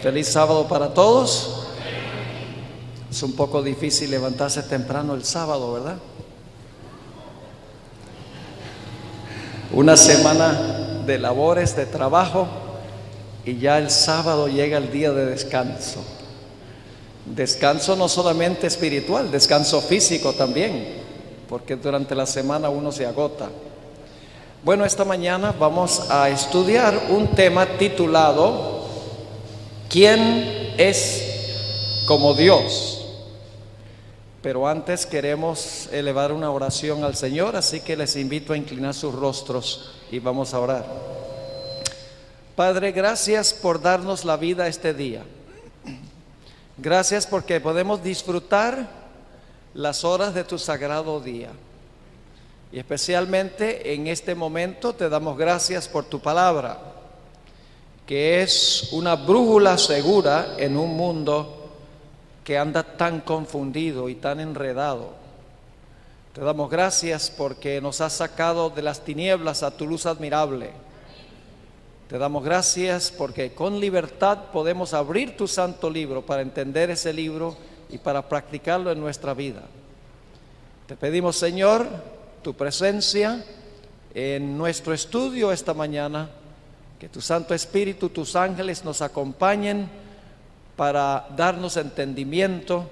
Feliz sábado para todos. Es un poco difícil levantarse temprano el sábado, ¿verdad? Una semana de labores, de trabajo, y ya el sábado llega el día de descanso. Descanso no solamente espiritual, descanso físico también, porque durante la semana uno se agota. Bueno, esta mañana vamos a estudiar un tema titulado ¿Quién es como Dios? Pero antes queremos elevar una oración al Señor, así que les invito a inclinar sus rostros y vamos a orar. Padre, gracias por darnos la vida este día. Gracias porque podemos disfrutar las horas de tu sagrado día. Y especialmente en este momento te damos gracias por tu palabra, que es una brújula segura en un mundo que anda tan confundido y tan enredado. Te damos gracias porque nos has sacado de las tinieblas a tu luz admirable. Te damos gracias porque con libertad podemos abrir tu santo libro para entender ese libro y para practicarlo en nuestra vida. Te pedimos, Señor, tu presencia en nuestro estudio esta mañana, que tu Santo Espíritu, tus ángeles nos acompañen para darnos entendimiento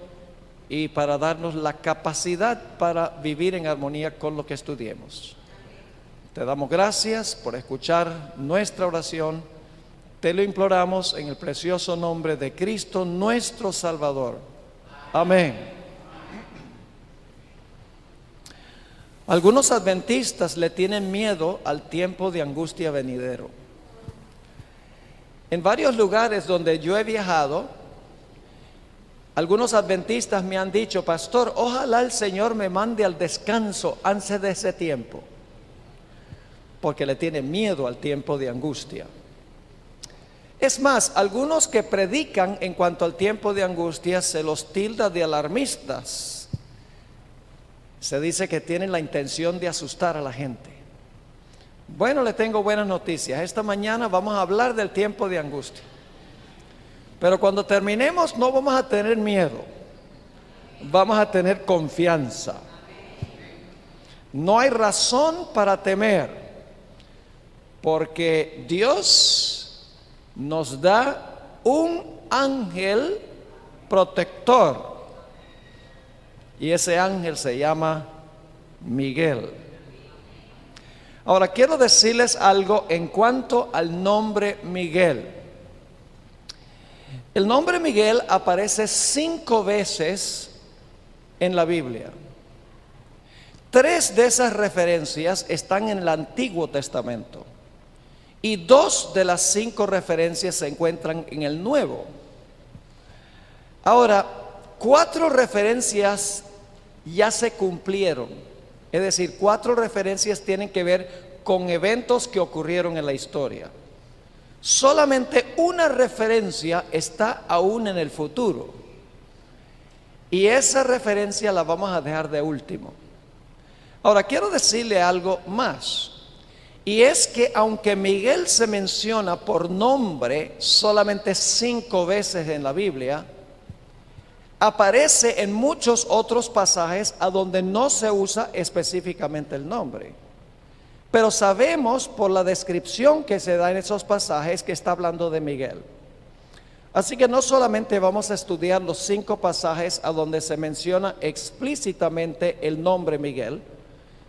y para darnos la capacidad para vivir en armonía con lo que estudiemos. Te damos gracias por escuchar nuestra oración. Te lo imploramos en el precioso nombre de Cristo, nuestro Salvador. Amén. Algunos adventistas le tienen miedo al tiempo de angustia venidero. En varios lugares donde yo he viajado, algunos adventistas me han dicho: pastor, ojalá el Señor me mande al descanso antes de ese tiempo, porque le tienen miedo al tiempo de angustia. Es más, algunos que predican en cuanto al tiempo de angustia se los tilda de alarmistas. Se dice que tienen la intención de asustar a la gente. Bueno, le tengo buenas noticias. Esta mañana vamos a hablar del tiempo de angustia. Pero cuando terminemos no vamos a tener miedo. Vamos a tener confianza. No hay razón para temer, porque Dios nos da un ángel protector. Y ese ángel se llama Miguel. Ahora quiero decirles algo en cuanto al nombre Miguel. El nombre Miguel aparece 5 veces en la Biblia. 3 de esas referencias están en el Antiguo Testamento y 2 de las 5 referencias se encuentran en el Nuevo. Ahora, 4 referencias ya se cumplieron. Es decir, 4 referencias tienen que ver con eventos que ocurrieron en la historia. Solamente una referencia está aún en el futuro. Y esa referencia la vamos a dejar de último. Ahora, quiero decirle algo más. Y es que aunque Miguel se menciona por nombre solamente 5 veces en la Biblia, aparece en muchos otros pasajes a donde no se usa específicamente el nombre. Pero sabemos por la descripción que se da en esos pasajes que está hablando de Miguel. Así que no solamente vamos a estudiar los 5 pasajes a donde se menciona explícitamente el nombre Miguel,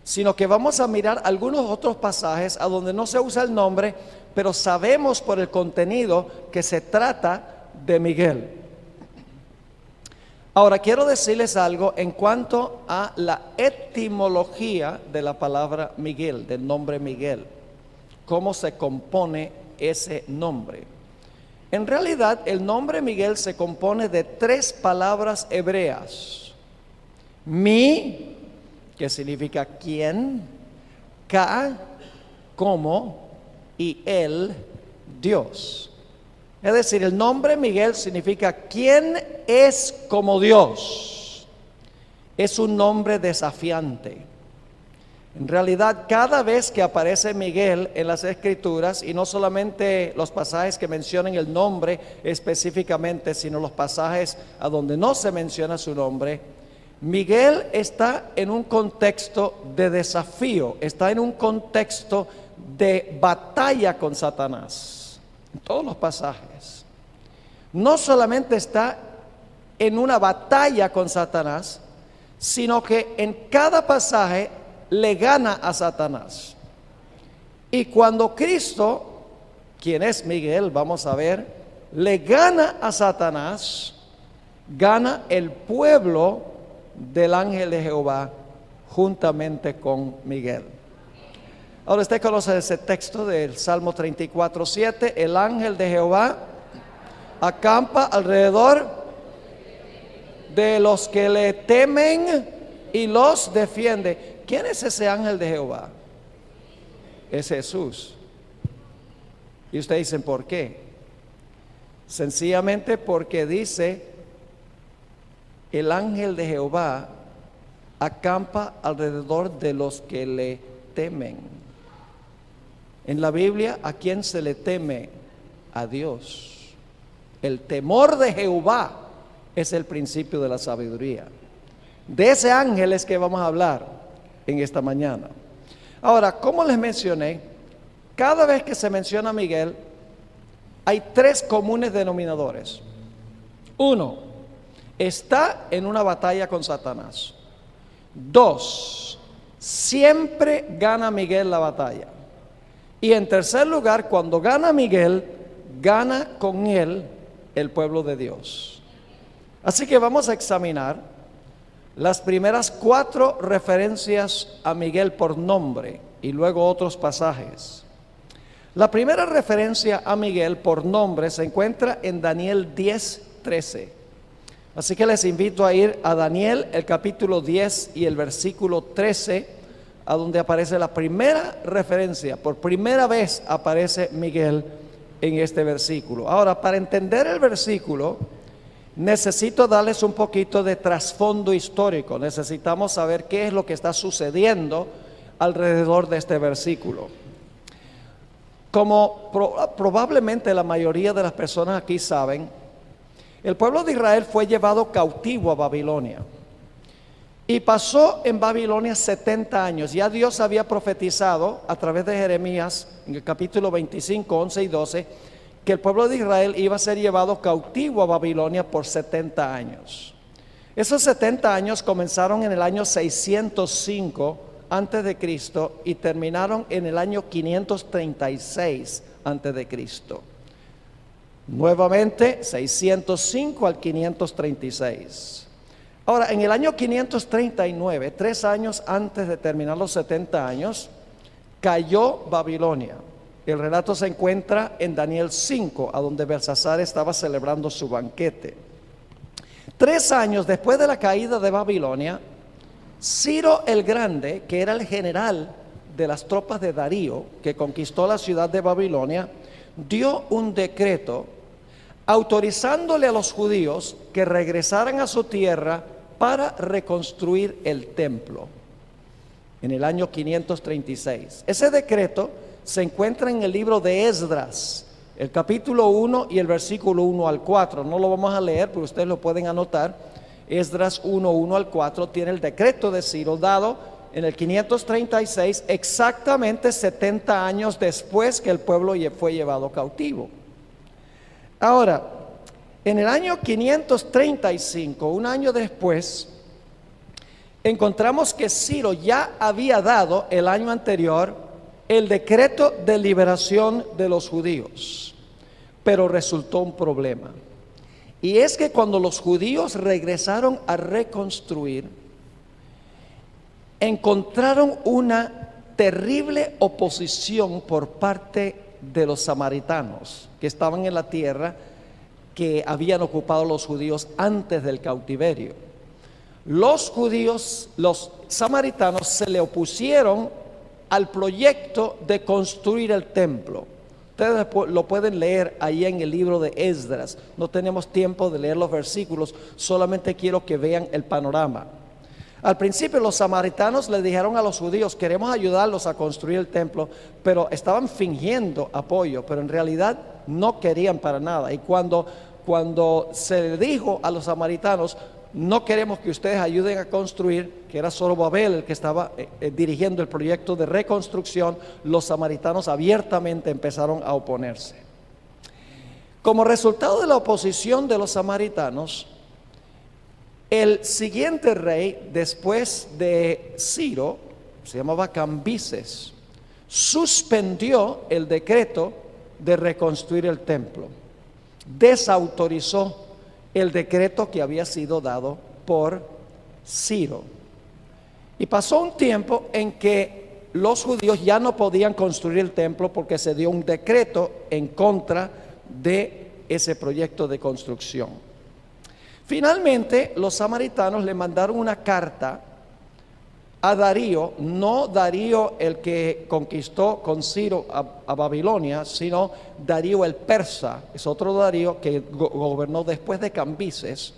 sino que vamos a mirar algunos otros pasajes a donde no se usa el nombre, pero sabemos por el contenido que se trata de Miguel. Ahora quiero decirles algo en cuanto a la etimología de la palabra Miguel, del nombre Miguel. ¿Cómo se compone ese nombre? En realidad el nombre Miguel se compone de 3 palabras hebreas. Mi, que significa quién, Ka, como, y el, Dios. Es decir, el nombre Miguel significa ¿quién es como Dios? Es un nombre desafiante. En realidad, cada vez que aparece Miguel en las Escrituras, y no solamente los pasajes que mencionan el nombre específicamente, sino los pasajes a donde no se menciona su nombre, Miguel está en un contexto de desafío, está en un contexto de batalla con Satanás. En todos los pasajes. No solamente está en una batalla con Satanás, sino que en cada pasaje le gana a Satanás. Y cuando Cristo, quien es Miguel, vamos a ver, le gana a Satanás, gana el pueblo del ángel de Jehová juntamente con Miguel. Ahora usted conoce ese texto del Salmo 34:7, el ángel de Jehová acampa alrededor de los que le temen y los defiende. ¿Quién es ese ángel de Jehová? Es Jesús. Y ustedes dicen, ¿por qué? Sencillamente porque dice, el ángel de Jehová acampa alrededor de los que le temen. En la Biblia, ¿a quién se le teme? A Dios. El temor de Jehová es el principio de la sabiduría. De ese ángel es que vamos a hablar en esta mañana. Ahora, como les mencioné, cada vez que se menciona a Miguel, hay tres comunes denominadores. Uno, está en una batalla con Satanás. Dos, siempre gana Miguel la batalla. Y en tercer lugar, cuando gana Miguel, gana con él el pueblo de Dios. Así que vamos a examinar las primeras 4 referencias a Miguel por nombre y luego otros pasajes. La primera referencia a Miguel por nombre se encuentra en Daniel 10:13. Así que les invito a ir a Daniel, el capítulo 10 y el versículo 13, a donde aparece la primera referencia. Por primera vez aparece Miguel en este versículo. Ahora, para entender el versículo, necesito darles un poquito de trasfondo histórico. Necesitamos saber qué es lo que está sucediendo alrededor de este versículo. Como probablemente la mayoría de las personas aquí saben, el pueblo de Israel fue llevado cautivo a Babilonia y pasó en Babilonia 70 años. Ya Dios había profetizado a través de Jeremías en el capítulo 25, 11 y 12 que el pueblo de Israel iba a ser llevado cautivo a Babilonia por 70 años. Esos 70 años comenzaron en el año 605 antes de Cristo y terminaron en el año 536 antes de Cristo. Nuevamente 605 al 536. Ahora, en el año 539, 3 años antes de terminar los 70 años, cayó Babilonia. El relato se encuentra en Daniel 5, a donde Belsasar estaba celebrando su banquete. 3 años después de la caída de Babilonia, Ciro el Grande, que era el general de las tropas de Darío, que conquistó la ciudad de Babilonia, dio un decreto autorizándole a los judíos que regresaran a su tierra para reconstruir el templo en el año 536. Ese decreto se encuentra en el libro de Esdras, el capítulo 1 y el versículo 1 al 4. No lo vamos a leer, pero ustedes lo pueden anotar. Esdras 1, 1 al 4 tiene el decreto de Ciro dado en el 536, exactamente 70 años después que el pueblo fue llevado cautivo. Ahora, en el año 535, un año después, encontramos que Ciro ya había dado el año anterior el decreto de liberación de los judíos, pero resultó un problema. Y es que cuando los judíos regresaron a reconstruir, encontraron una terrible oposición por parte de los samaritanos que estaban en la tierra que habían ocupado los judíos antes del cautiverio. Los judíos, los samaritanos, se le opusieron al proyecto de construir el templo. Ustedes lo pueden leer ahí en el libro de Esdras. No tenemos tiempo de leer los versículos, solamente quiero que vean el panorama. Al principio los samaritanos le dijeron a los judíos: queremos ayudarlos a construir el templo, pero estaban fingiendo apoyo, pero en realidad no querían para nada. Y cuando se le dijo a los samaritanos: no queremos que ustedes ayuden a construir, que era Zorobabel el que estaba dirigiendo el proyecto de reconstrucción, los samaritanos abiertamente empezaron a oponerse. Como resultado de la oposición de los samaritanos, el siguiente rey después de Ciro, se llamaba Cambises, suspendió el decreto de reconstruir el templo, desautorizó el decreto que había sido dado por Ciro. Y pasó un tiempo en que los judíos ya no podían construir el templo porque se dio un decreto en contra de ese proyecto de construcción. Finalmente, los samaritanos le mandaron una carta a Darío, no Darío el que conquistó con Ciro a Babilonia, sino Darío el persa, es otro Darío que gobernó después de Cambises.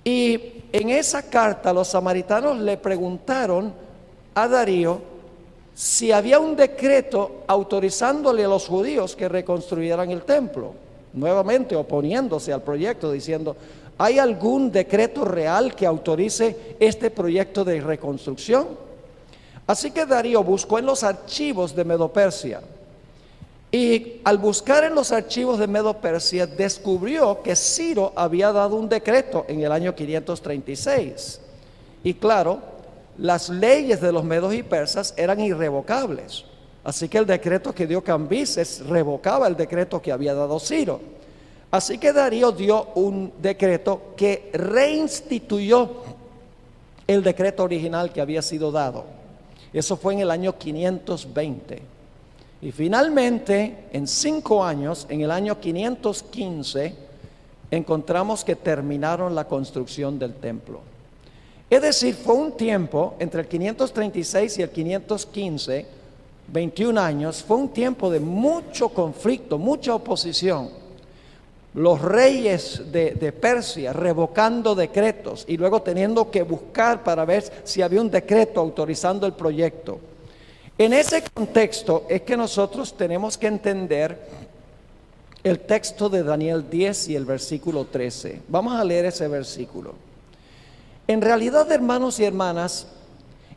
Y en esa carta los samaritanos le preguntaron a Darío si había un decreto autorizándole a los judíos que reconstruyeran el templo, nuevamente oponiéndose al proyecto, diciendo: ¿hay algún decreto real que autorice este proyecto de reconstrucción? Así que Darío buscó en los archivos de Medo-Persia, y al buscar en los archivos de Medo-Persia descubrió que Ciro había dado un decreto en el año 536. Y claro, las leyes de los medos y persas eran irrevocables, así que el decreto que dio Cambises revocaba el decreto que había dado Ciro. Así que Darío dio un decreto que reinstituyó el decreto original que había sido dado. Eso fue en el año 520. Y finalmente, en 5 años, en el año 515, encontramos que terminaron la construcción del templo. Es decir, fue un tiempo entre el 536 y el 515, 21 años, fue un tiempo de mucho conflicto, mucha oposición. Los reyes de Persia revocando decretos y luego teniendo que buscar para ver si había un decreto autorizando el proyecto. En ese contexto es que nosotros tenemos que entender el texto de Daniel 10 y el versículo 13. Vamos a leer ese versículo. En realidad, hermanos y hermanas,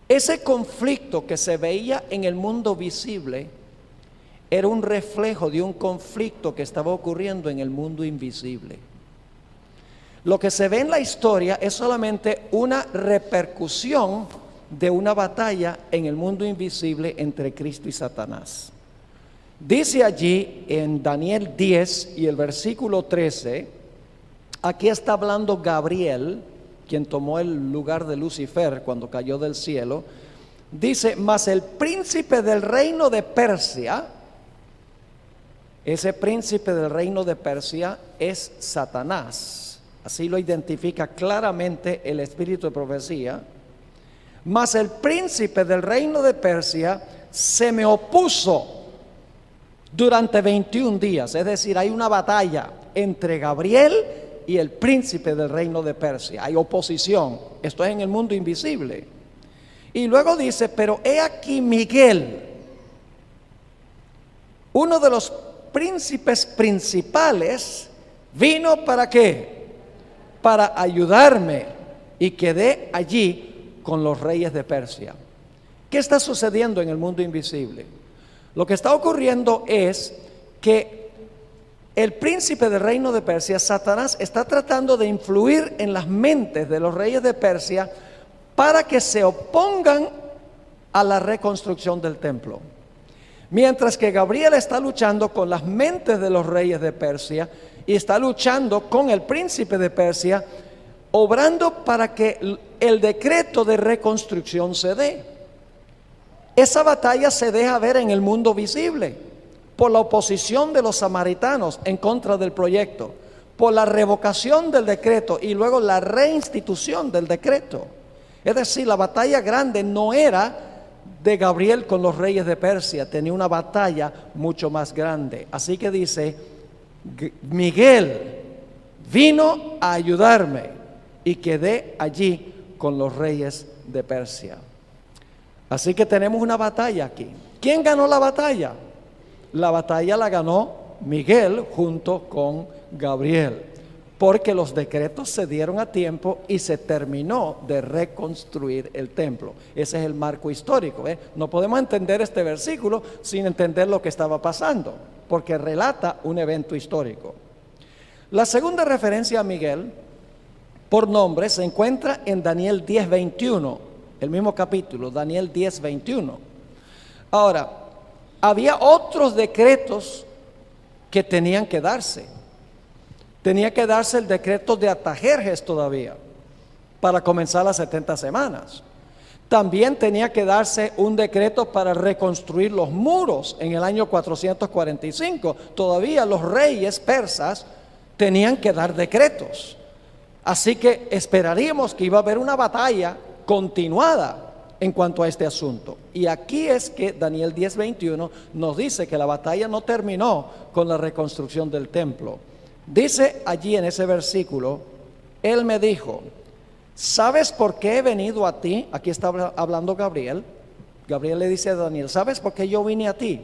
ese conflicto que se veía en el mundo visible era un reflejo de un conflicto que estaba ocurriendo en el mundo invisible. Lo que se ve en la historia es solamente una repercusión de una batalla en el mundo invisible entre Cristo y Satanás. Dice allí en Daniel 10 y el versículo 13, aquí está hablando Gabriel, quien tomó el lugar de Lucifer cuando cayó del cielo. Dice: mas el príncipe del reino de Persia, ese príncipe del reino de Persia es Satanás, así lo identifica claramente el espíritu de profecía. Mas el príncipe del reino de Persia se me opuso durante 21 días, es decir, hay una batalla entre Gabriel y el príncipe del reino de Persia, hay oposición, esto es en el mundo invisible. Y luego dice: pero he aquí Miguel, uno de los príncipes principales, vino ¿para qué? Para ayudarme, y quedé allí con los reyes de Persia. ¿Qué está sucediendo en el mundo invisible? Lo que está ocurriendo es que el príncipe del reino de Persia, Satanás, está tratando de influir en las mentes de los reyes de Persia para que se opongan a la reconstrucción del templo. Mientras que Gabriel está luchando con las mentes de los reyes de Persia y está luchando con el príncipe de Persia, obrando para que el decreto de reconstrucción se dé. Esa batalla se deja ver en el mundo visible por la oposición de los samaritanos en contra del proyecto, por la revocación del decreto y luego la reinstitución del decreto. Es decir, la batalla grande no era de Gabriel con los reyes de Persia, tenía una batalla mucho más grande. Así que dice: Miguel vino a ayudarme y quedé allí con los reyes de Persia. Así que tenemos una batalla aquí. ¿Quién ganó la batalla? La batalla la ganó Miguel junto con Gabriel, porque los decretos se dieron a tiempo y se terminó de reconstruir el templo. Ese es el marco histórico, ¿eh? No podemos entender este versículo sin entender lo que estaba pasando, porque relata un evento histórico. La segunda referencia a Miguel por nombre se encuentra en Daniel 10:21, el mismo capítulo, Daniel 10:21. Ahora, había otros decretos que tenían que darse. Tenía que darse el decreto de Artajerjes todavía, para comenzar las 70 semanas. También tenía que darse un decreto para reconstruir los muros en el año 445. Todavía los reyes persas tenían que dar decretos. Así que esperaríamos que iba a haber una batalla continuada en cuanto a este asunto. Y aquí es que Daniel 10:21 nos dice que la batalla no terminó con la reconstrucción del templo. Dice allí en ese versículo, él me dijo, ¿sabes por qué he venido a ti? Aquí está hablando Gabriel. Gabriel le dice a Daniel, ¿sabes por qué yo vine a ti?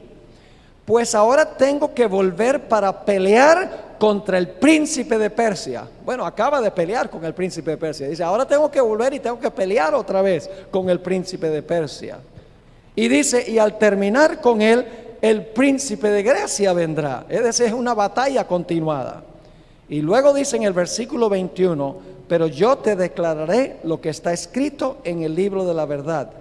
Pues ahora tengo que volver para pelear contra el príncipe de Persia. Bueno, acaba de pelear con el príncipe de Persia. Dice, ahora tengo que volver y tengo que pelear otra vez con el príncipe de Persia. Y dice, y al terminar con él, el príncipe de Grecia vendrá. Es decir, es una batalla continuada. Y luego dice en el versículo 21, pero yo te declararé lo que está escrito en el libro de la verdad.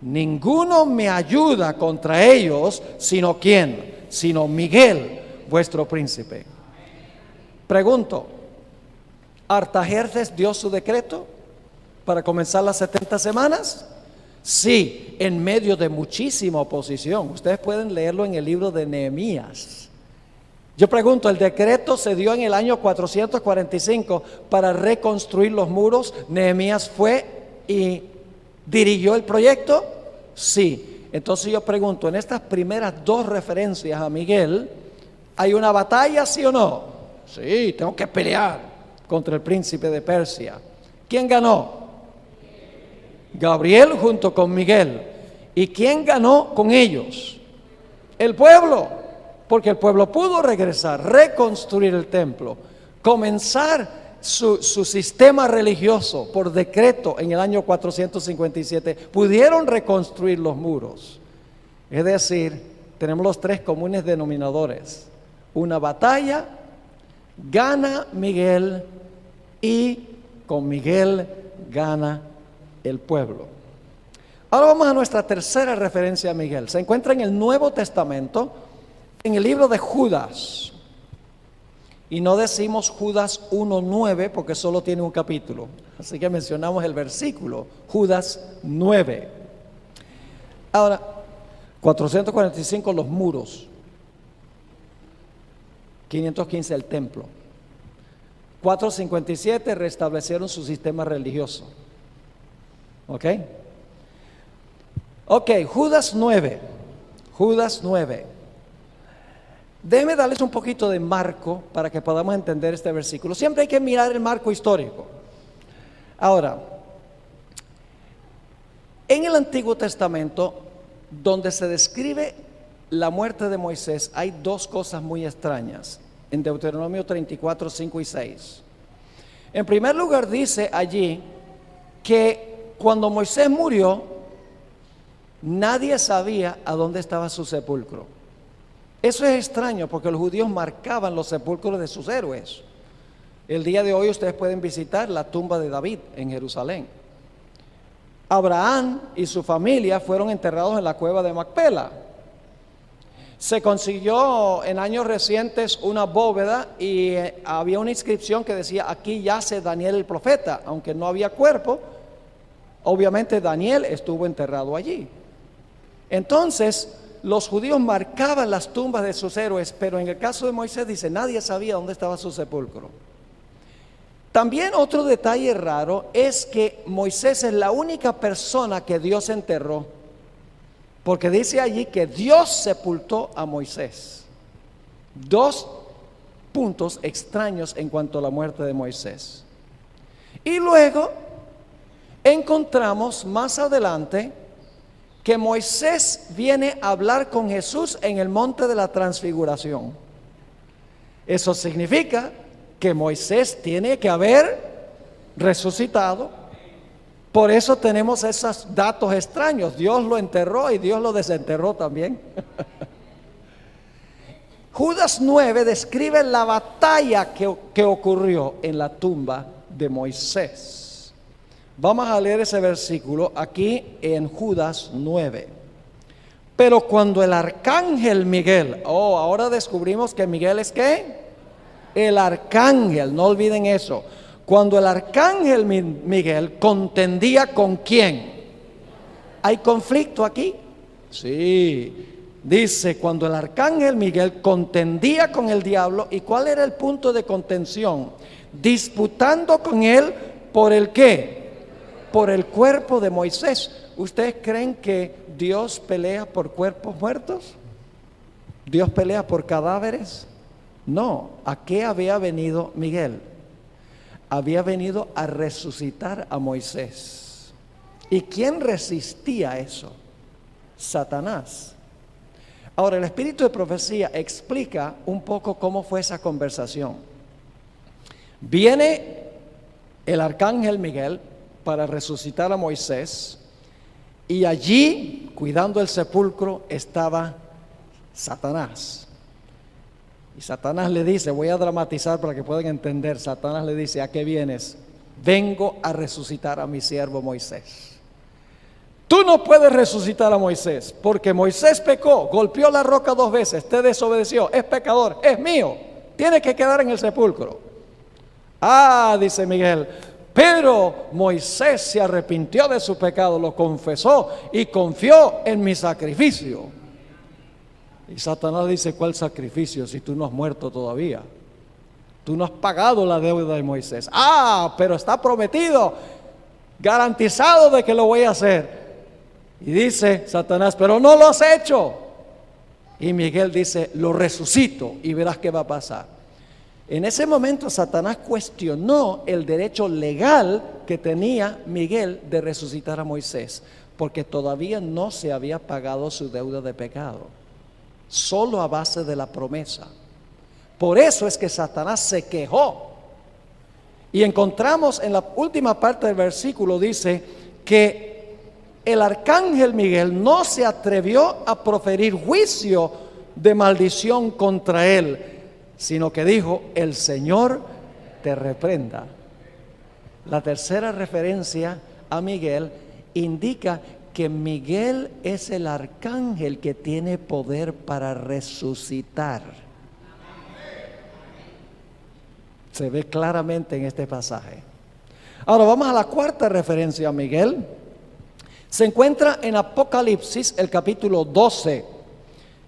Ninguno me ayuda contra ellos, sino ¿quién? Sino Miguel, vuestro príncipe. Pregunto, ¿Artajerjes dio su decreto para comenzar las 70 semanas? Sí, en medio de muchísima oposición. Ustedes pueden leerlo en el libro de Nehemías. Yo pregunto, ¿el decreto se dio en el año 445 para reconstruir los muros? ¿Nehemías fue y dirigió el proyecto? Sí. Entonces yo pregunto, en estas primeras dos referencias a Miguel, ¿hay una batalla, sí o no? Sí, tengo que pelear contra el príncipe de Persia. ¿Quién ganó? Gabriel junto con Miguel. ¿Y quién ganó con ellos? El pueblo. Porque el pueblo pudo regresar, reconstruir el templo, comenzar su sistema religioso por decreto en el año 457. Pudieron reconstruir los muros. Es decir, tenemos los tres comunes denominadores. Una batalla, gana Miguel y con Miguel gana el pueblo. Ahora vamos a nuestra tercera referencia a Miguel. Se encuentra en el Nuevo Testamento, en el libro de Judas, y no decimos Judas 1:9 porque solo tiene un capítulo, así que mencionamos el versículo, Judas 9. Ahora, 445 los muros, 515 el templo, 457 restablecieron su sistema religioso. ¿Ok? Judas 9. Déjenme darles un poquito de marco para que podamos entender este versículo. Siempre hay que mirar el marco histórico. Ahora, en el Antiguo Testamento, donde se describe la muerte de Moisés, hay dos cosas muy extrañas. En Deuteronomio 34, 5 y 6. En primer lugar dice allí que cuando Moisés murió, nadie sabía a dónde estaba su sepulcro. Eso es extraño porque los judíos marcaban los sepulcros de sus héroes. El día de hoy ustedes pueden visitar la tumba de David en Jerusalén. Abraham y su familia fueron enterrados en la cueva de Macpela. Se consiguió en años recientes una bóveda y había una inscripción que decía: aquí yace Daniel el profeta. Aunque no había cuerpo, obviamente Daniel estuvo enterrado allí. Entonces los judíos marcaban las tumbas de sus héroes, pero en el caso de Moisés dice, nadie sabía dónde estaba su sepulcro. También otro detalle raro es que Moisés es la única persona que Dios enterró, porque dice allí que Dios sepultó a Moisés. Dos puntos extraños en cuanto a la muerte de Moisés. Y luego, encontramos más adelante que Moisés viene a hablar con Jesús en el monte de la transfiguración. Eso significa que Moisés tiene que haber resucitado. Por eso tenemos esos datos extraños. Dios lo enterró y Dios lo desenterró también. Judas 9 describe la batalla que ocurrió en la tumba de Moisés. Vamos a leer ese versículo aquí en Judas 9. Pero cuando el arcángel Miguel, ahora descubrimos que Miguel es ¿qué? El arcángel, no olviden eso. Cuando el arcángel Miguel contendía ¿con quién? ¿Hay conflicto aquí? Sí. Dice, cuando el arcángel Miguel contendía con el diablo. ¿Y cuál era el punto de contención? Disputando con él por el ¿qué? Por el cuerpo de Moisés. ¿Ustedes creen que Dios pelea por cuerpos muertos? ¿Dios pelea por cadáveres? No. ¿A qué había venido Miguel? Había venido a resucitar a Moisés. ¿Y quién resistía eso? Satanás. Ahora, el espíritu de profecía explica un poco cómo fue esa conversación. Viene el arcángel Miguel para resucitar a Moisés, y allí, cuidando el sepulcro, estaba Satanás. Y Satanás le dice, voy a dramatizar para que puedan entender. Satanás le dice, ¿a qué vienes? Vengo a resucitar a mi siervo Moisés. Tú no puedes resucitar a Moisés, porque Moisés pecó, golpeó la roca 2 veces, te desobedeció, es pecador, es mío, tiene que quedar en el sepulcro. Dice Miguel, pero Moisés se arrepintió de su pecado, lo confesó y confió en mi sacrificio. Y Satanás dice, ¿cuál sacrificio si tú no has muerto todavía? Tú no has pagado la deuda de Moisés. Pero está prometido, garantizado de que lo voy a hacer. Y dice Satanás, pero no lo has hecho. Y Miguel dice, lo resucito y verás qué va a pasar. En ese momento Satanás cuestionó el derecho legal que tenía Miguel de resucitar a Moisés, porque todavía no se había pagado su deuda de pecado, solo a base de la promesa. Por eso es que Satanás se quejó. Y encontramos en la última parte del versículo, dice que el arcángel Miguel no se atrevió a proferir juicio de maldición contra él, sino que dijo, el Señor te reprenda. La tercera referencia a Miguel indica que Miguel es el arcángel que tiene poder para resucitar. Se ve claramente en este pasaje. Ahora vamos a la cuarta referencia a Miguel. Se encuentra en Apocalipsis, el capítulo 12,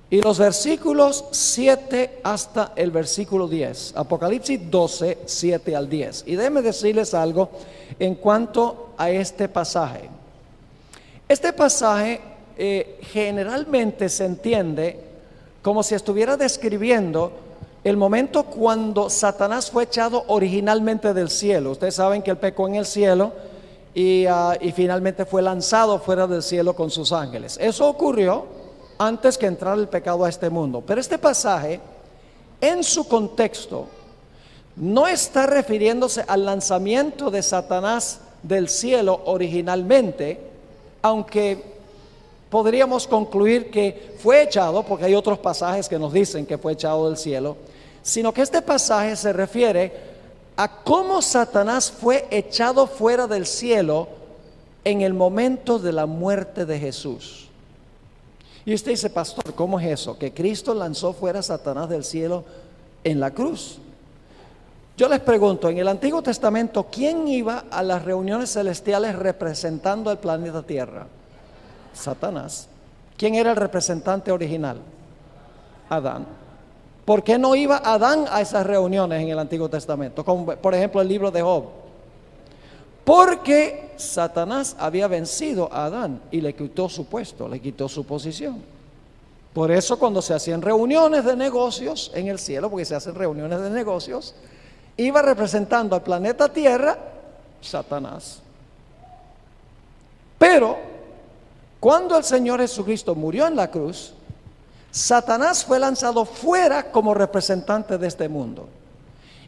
y los versículos 7 hasta el versículo 10. Apocalipsis 12, 7 al 10. Y déjenme decirles algo en cuanto a este pasaje. Este pasaje generalmente se entiende como si estuviera describiendo el momento cuando Satanás fue echado originalmente del cielo. Ustedes saben que él pecó en el cielo y finalmente fue lanzado fuera del cielo con sus ángeles. Eso ocurrió antes que entrara el pecado a este mundo. Pero este pasaje, en su contexto, no está refiriéndose al lanzamiento de Satanás del cielo originalmente, aunque podríamos concluir que fue echado, porque hay otros pasajes que nos dicen que fue echado del cielo, sino que este pasaje se refiere a cómo Satanás fue echado fuera del cielo en el momento de la muerte de Jesús. Y usted dice, pastor, ¿cómo es eso? Que Cristo lanzó fuera a Satanás del cielo en la cruz. Yo les pregunto, en el Antiguo Testamento, ¿quién iba a las reuniones celestiales representando al planeta Tierra? Satanás. ¿Quién era el representante original? Adán. ¿Por qué no iba Adán a esas reuniones en el Antiguo Testamento? Como por ejemplo el libro de Job. Porque Satanás había vencido a Adán y le quitó su puesto, le quitó su posición. Por eso cuando se hacían reuniones de negocios en el cielo, porque se hacen reuniones de negocios, iba representando al planeta Tierra Satanás. Pero cuando el Señor Jesucristo murió en la cruz, Satanás fue lanzado fuera como representante de este mundo.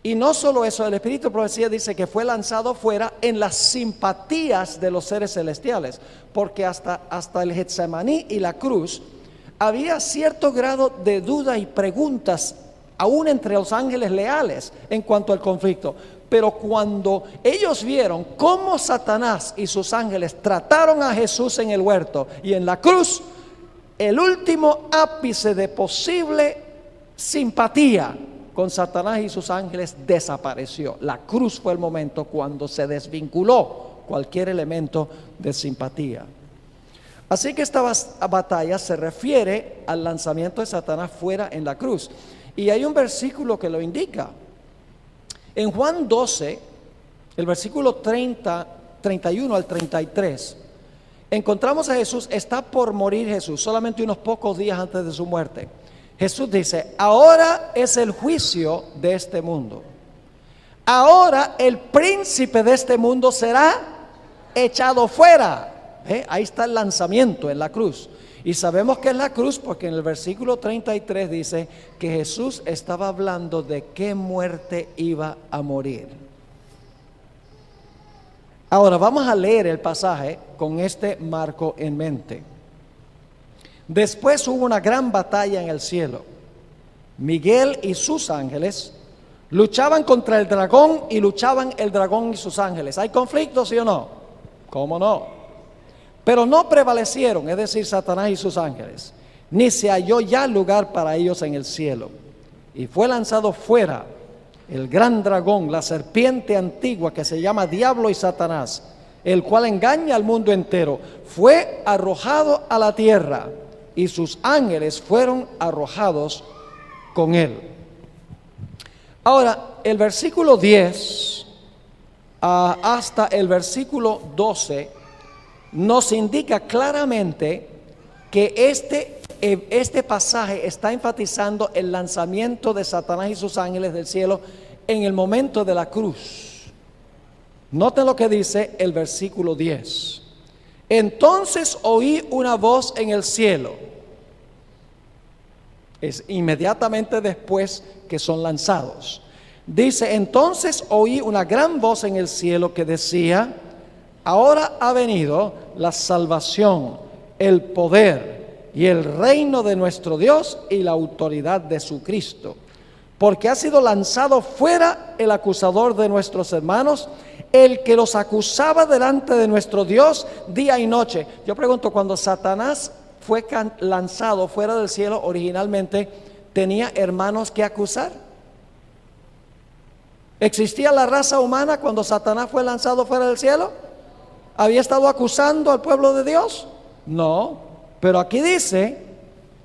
Y no solo eso, el Espíritu de Profecía dice que fue lanzado fuera en las simpatías de los seres celestiales, porque hasta el Getsemaní y la cruz había cierto grado de duda y preguntas aún entre los ángeles leales en cuanto al conflicto. Pero cuando ellos vieron cómo Satanás y sus ángeles trataron a Jesús en el huerto y en la cruz, el último ápice de posible simpatía con Satanás y sus ángeles desapareció. La cruz fue el momento cuando se desvinculó cualquier elemento de simpatía. Así que esta batalla se refiere al lanzamiento de Satanás fuera en la cruz. Y hay un versículo que lo indica. En Juan 12, el versículo 31 al 33, encontramos a Jesús, está por morir Jesús, solamente unos pocos días antes de su muerte. Jesús dice: ahora es el juicio de este mundo. Ahora el príncipe de este mundo será echado fuera. Ahí está el lanzamiento en la cruz. Y sabemos que es la cruz porque en el versículo 33 dice que Jesús estaba hablando de qué muerte iba a morir. Ahora vamos a leer el pasaje con este marco en mente. Después hubo una gran batalla en el cielo. Miguel y sus ángeles luchaban contra el dragón y luchaban el dragón y sus ángeles. ¿Hay conflicto, sí o no? ¿Cómo no? Pero no prevalecieron, es decir, Satanás y sus ángeles, ni se halló ya lugar para ellos en el cielo. Y fue lanzado fuera el gran dragón, la serpiente antigua que se llama Diablo y Satanás, el cual engaña al mundo entero. Fue arrojado a la tierra y sus ángeles fueron arrojados con él. Ahora, el versículo 10 hasta el versículo 12 nos indica claramente que este pasaje está enfatizando el lanzamiento de Satanás y sus ángeles del cielo en el momento de la cruz. Noten lo que dice el versículo 10. Entonces oí una voz en el cielo. Es inmediatamente después que son lanzados. Dice: entonces oí una gran voz en el cielo que decía: ahora ha venido la salvación, el poder y el reino de nuestro Dios y la autoridad de su Cristo, porque ha sido lanzado fuera el acusador de nuestros hermanos, el que los acusaba delante de nuestro Dios día y noche. Yo pregunto, cuando Satanás fue lanzado fuera del cielo originalmente, ¿tenía hermanos que acusar? ¿Existía la raza humana cuando Satanás fue lanzado fuera del cielo? ¿Había estado acusando al pueblo de Dios? No, pero aquí dice: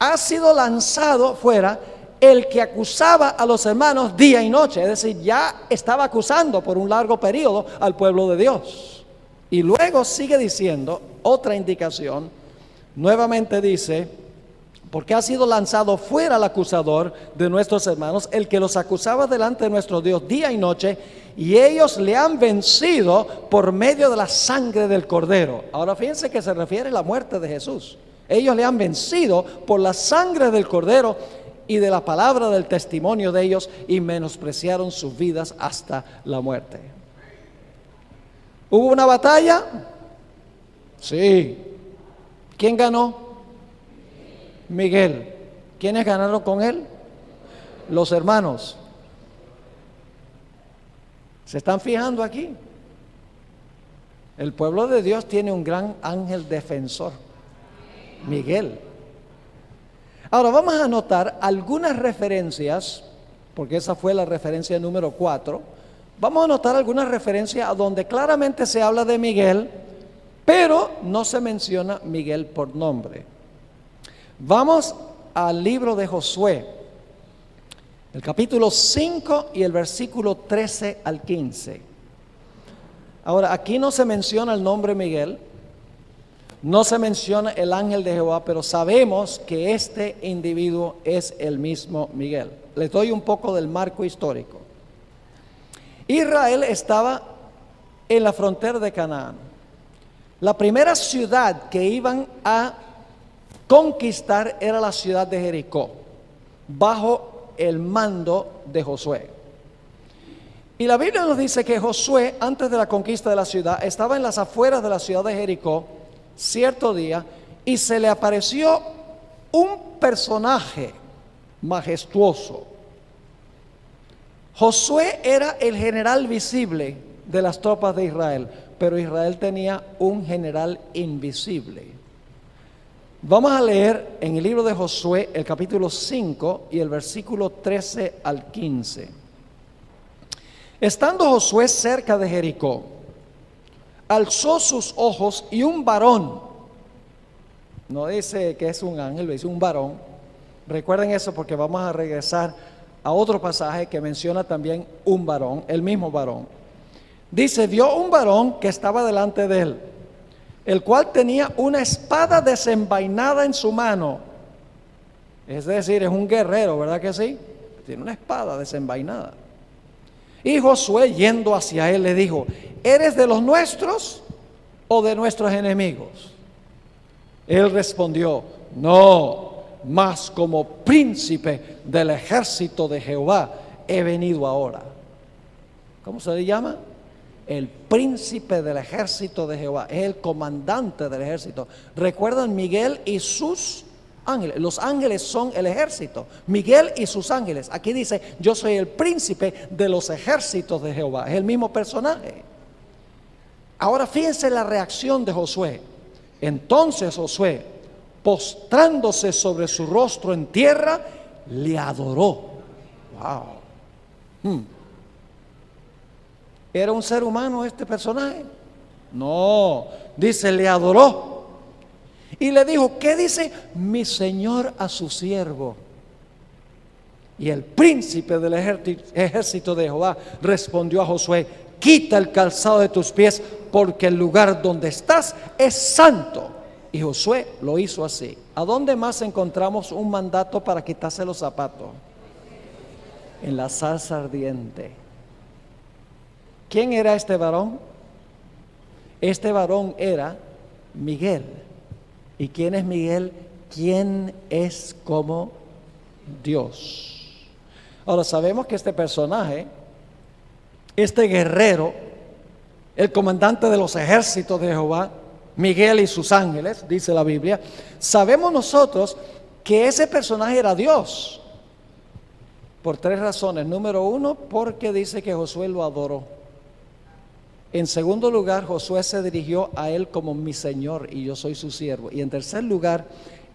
ha sido lanzado fuera el que acusaba a los hermanos día y noche. Es decir, ya estaba acusando por un largo periodo al pueblo de Dios. Y luego sigue diciendo otra indicación. Nuevamente dice: porque ha sido lanzado fuera el acusador de nuestros hermanos, el que los acusaba delante de nuestro Dios día y noche, y ellos le han vencido por medio de la sangre del Cordero. Ahora fíjense que se refiere a la muerte de Jesús. Ellos le han vencido por la sangre del Cordero y de la palabra del testimonio de ellos, y menospreciaron sus vidas hasta la muerte. ¿Hubo una batalla? Sí. ¿Quién ganó? Miguel. ¿Quiénes ganaron con él? Los hermanos. ¿Se están fijando aquí? El pueblo de Dios tiene un gran ángel defensor, Miguel. Ahora vamos a notar algunas referencias, porque esa fue la referencia número 4. Vamos a notar algunas referencias a donde claramente se habla de Miguel, pero no se menciona Miguel por nombre. Vamos al libro de Josué, el capítulo 5 y el versículo 13 al 15. Ahora, aquí no se menciona el nombre Miguel, no se menciona el ángel de Jehová, pero sabemos que este individuo es el mismo Miguel. Les doy un poco del marco histórico. Israel estaba en la frontera de Canaán. La primera ciudad que iban a conquistar era la ciudad de Jericó, bajo el mando de Josué. Y la Biblia nos dice que Josué, antes de la conquista de la ciudad, estaba en las afueras de la ciudad de Jericó cierto día y se le apareció un personaje majestuoso. Josué era el general visible de las tropas de Israel, pero Israel tenía un general invisible. Vamos a leer en el libro de Josué el capítulo 5 y el versículo 13 al 15. Estando Josué cerca de Jericó, alzó sus ojos y un varón, no dice que es un ángel, dice un varón. Recuerden eso porque vamos a regresar a otro pasaje que menciona también un varón, el mismo varón. Dice, vio un varón que estaba delante de él, el cual tenía una espada desenvainada en su mano. Es decir, es un guerrero, ¿verdad que sí? Tiene una espada desenvainada. Y Josué, yendo hacia él, le dijo, ¿eres de los nuestros o de nuestros enemigos? Él respondió, no, mas como príncipe del ejército de Jehová he venido ahora. ¿Cómo se le llama? El príncipe del ejército de Jehová, es el comandante del ejército. ¿Recuerdan Miguel y sus ángeles? Los ángeles son el ejército, Miguel y sus ángeles. Aquí dice, yo soy el príncipe de los ejércitos de Jehová, es el mismo personaje. Ahora fíjense la reacción de Josué. Entonces Josué, postrándose sobre su rostro en tierra, le adoró. Wow. ¿Era un ser humano este personaje? No, dice, le adoró. Y le dijo, ¿qué dice mi señor a su siervo? Y el príncipe del ejército de Jehová respondió a Josué, quita el calzado de tus pies, porque el lugar donde estás es santo. Y Josué lo hizo así. ¿A dónde más encontramos un mandato para quitarse los zapatos? En la zarza ardiente. ¿Quién era este varón? Este varón era Miguel. ¿Y quién es Miguel? ¿Quién es como Dios? Ahora sabemos que este personaje, este guerrero, el comandante de los ejércitos de Jehová, Miguel y sus ángeles, dice la Biblia, sabemos nosotros que ese personaje era Dios. Por tres razones. Número uno, porque dice que Josué lo adoró. En segundo lugar, Josué se dirigió a él como mi señor y yo soy su siervo. Y en tercer lugar,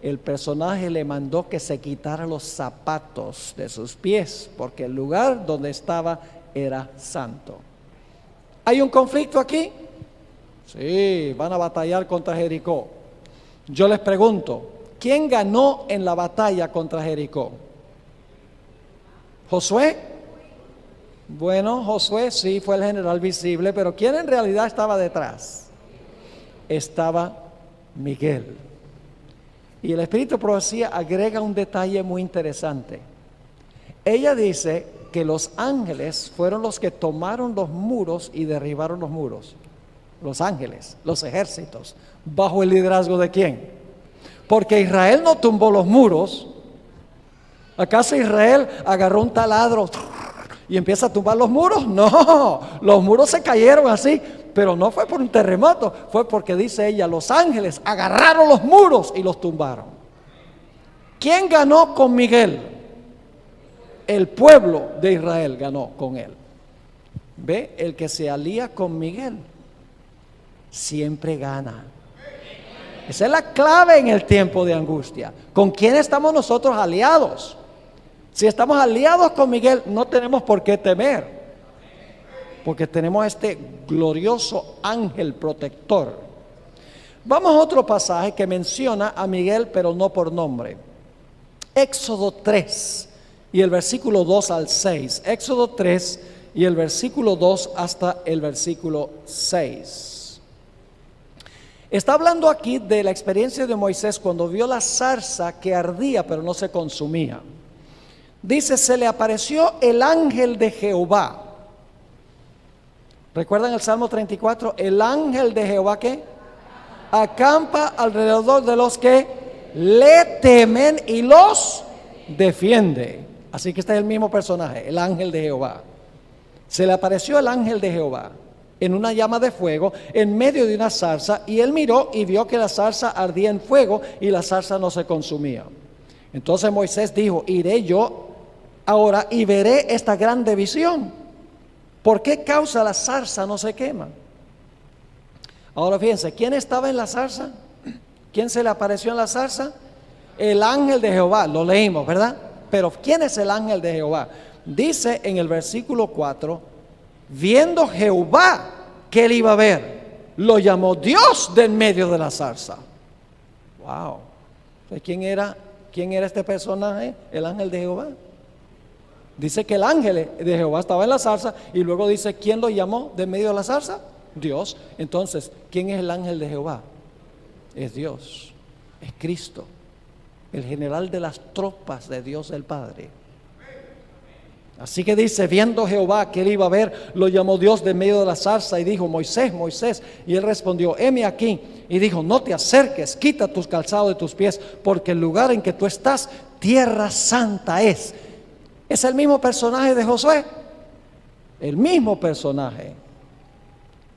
el personaje le mandó que se quitara los zapatos de sus pies, porque el lugar donde estaba era santo. ¿Hay un conflicto aquí? Sí, van a batallar contra Jericó. Yo les pregunto, ¿quién ganó en la batalla contra Jericó? ¿Josué? Bueno, Josué sí fue el general visible, pero ¿quién en realidad estaba detrás? Estaba Miguel. Y el Espíritu de Profecía agrega un detalle muy interesante. Ella dice que los ángeles fueron los que tomaron los muros y derribaron los muros. Los ángeles, los ejércitos, ¿bajo el liderazgo de quién? Porque Israel no tumbó los muros. ¿Acaso Israel agarró un taladro y empieza a tumbar los muros? No, los muros se cayeron así, pero no fue por un terremoto, fue porque dice ella, los ángeles agarraron los muros y los tumbaron. ¿Quién ganó con Miguel? El pueblo de Israel ganó con él. Ve, el que se alía con Miguel siempre gana. Esa es la clave en el tiempo de angustia. ¿Con quién estamos nosotros aliados? Si estamos aliados con Miguel, no tenemos por qué temer, porque tenemos este glorioso ángel protector. Vamos a otro pasaje que menciona a Miguel, pero no por nombre. Éxodo 3 y el versículo 2 al 6. Éxodo 3 y el versículo 2 hasta el versículo 6. Está hablando aquí de la experiencia de Moisés cuando vio la zarza que ardía pero no se consumía. Dice, se le apareció el ángel de Jehová. ¿Recuerdan el Salmo 34? El ángel de Jehová, ¿qué? acampa alrededor de los que le temen y los defiende. Así que este es el mismo personaje, el ángel de Jehová. Se le apareció el ángel de Jehová en una llama de fuego en medio de una zarza, y él miró y vio que la zarza ardía en fuego y la zarza no se consumía. Entonces Moisés dijo: iré yo ahora y veré esta grande visión. ¿Por qué causa la zarza no se quema? Ahora fíjense, ¿quién estaba en la zarza? ¿Quién se le apareció en la zarza? El ángel de Jehová, lo leímos, ¿verdad? Pero ¿quién es el ángel de Jehová? Dice en el versículo 4, viendo Jehová que él iba a ver, lo llamó Dios de en medio de la zarza. Wow. ¿Quién era este personaje? El ángel de Jehová. Dice que el ángel de Jehová estaba en la zarza, y luego dice, ¿quién lo llamó de en medio de la zarza? Dios. Entonces, ¿quién es el ángel de Jehová? Es Dios, es Cristo, el general de las tropas de Dios el Padre. Así que dice, viendo Jehová que él iba a ver, lo llamó Dios de medio de la zarza y dijo: Moisés, Moisés. Y él respondió: heme aquí. Y dijo: no te acerques, quita tus calzados de tus pies, porque el lugar en que tú estás, tierra santa es. Es el mismo personaje de Josué, el mismo personaje.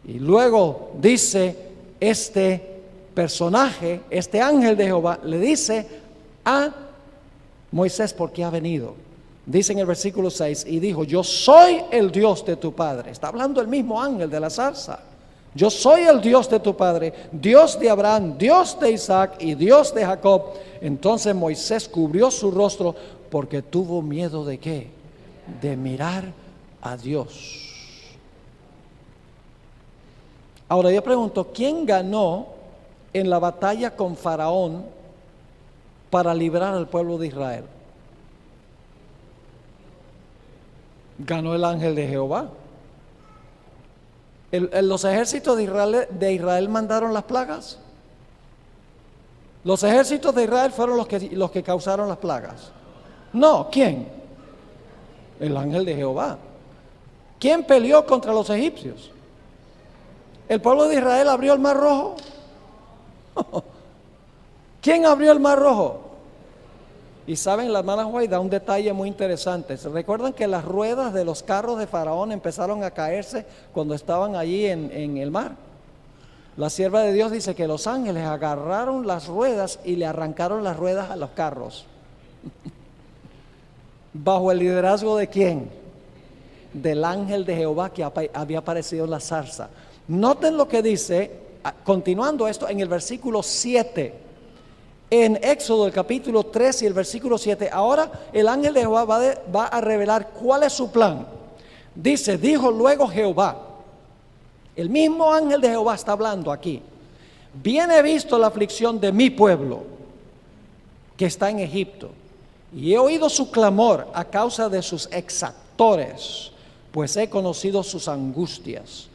Y luego dice este personaje, este ángel de Jehová, le dice a Moisés: ¿por qué ha venido? Dice en el versículo 6, y dijo: yo soy el Dios de tu padre. Está hablando el mismo ángel de la zarza. Yo soy el Dios de tu padre, Dios de Abraham, Dios de Isaac y Dios de Jacob. Entonces Moisés cubrió su rostro porque tuvo miedo ¿de qué? De mirar a Dios. Ahora yo pregunto, ¿quién ganó en la batalla con Faraón para librar al pueblo de Israel? Ganó el ángel de Jehová. Los ejércitos de Israel mandaron las plagas. Los ejércitos de Israel fueron los que causaron las plagas. No, ¿quién? El ángel de Jehová. ¿Quién peleó contra los egipcios? ¿El pueblo de Israel abrió el mar rojo? ¿Quién abrió el mar rojo? Y saben, la hermana Juay da un detalle muy interesante. ¿Se recuerdan que las ruedas de los carros de Faraón empezaron a caerse cuando estaban allí en el mar? La sierva de Dios dice que los ángeles agarraron las ruedas y le arrancaron las ruedas a los carros. ¿Bajo el liderazgo de quién? Del ángel de Jehová que había aparecido en la zarza. Noten lo que dice, continuando esto, en el versículo 7. En Éxodo, el capítulo 3 y el versículo 7, ahora el ángel de Jehová va a revelar cuál es su plan. Dice: dijo luego Jehová, el mismo ángel de Jehová está hablando aquí: bien he visto la aflicción de mi pueblo que está en Egipto, y he oído su clamor a causa de sus exactores, pues he conocido sus angustias.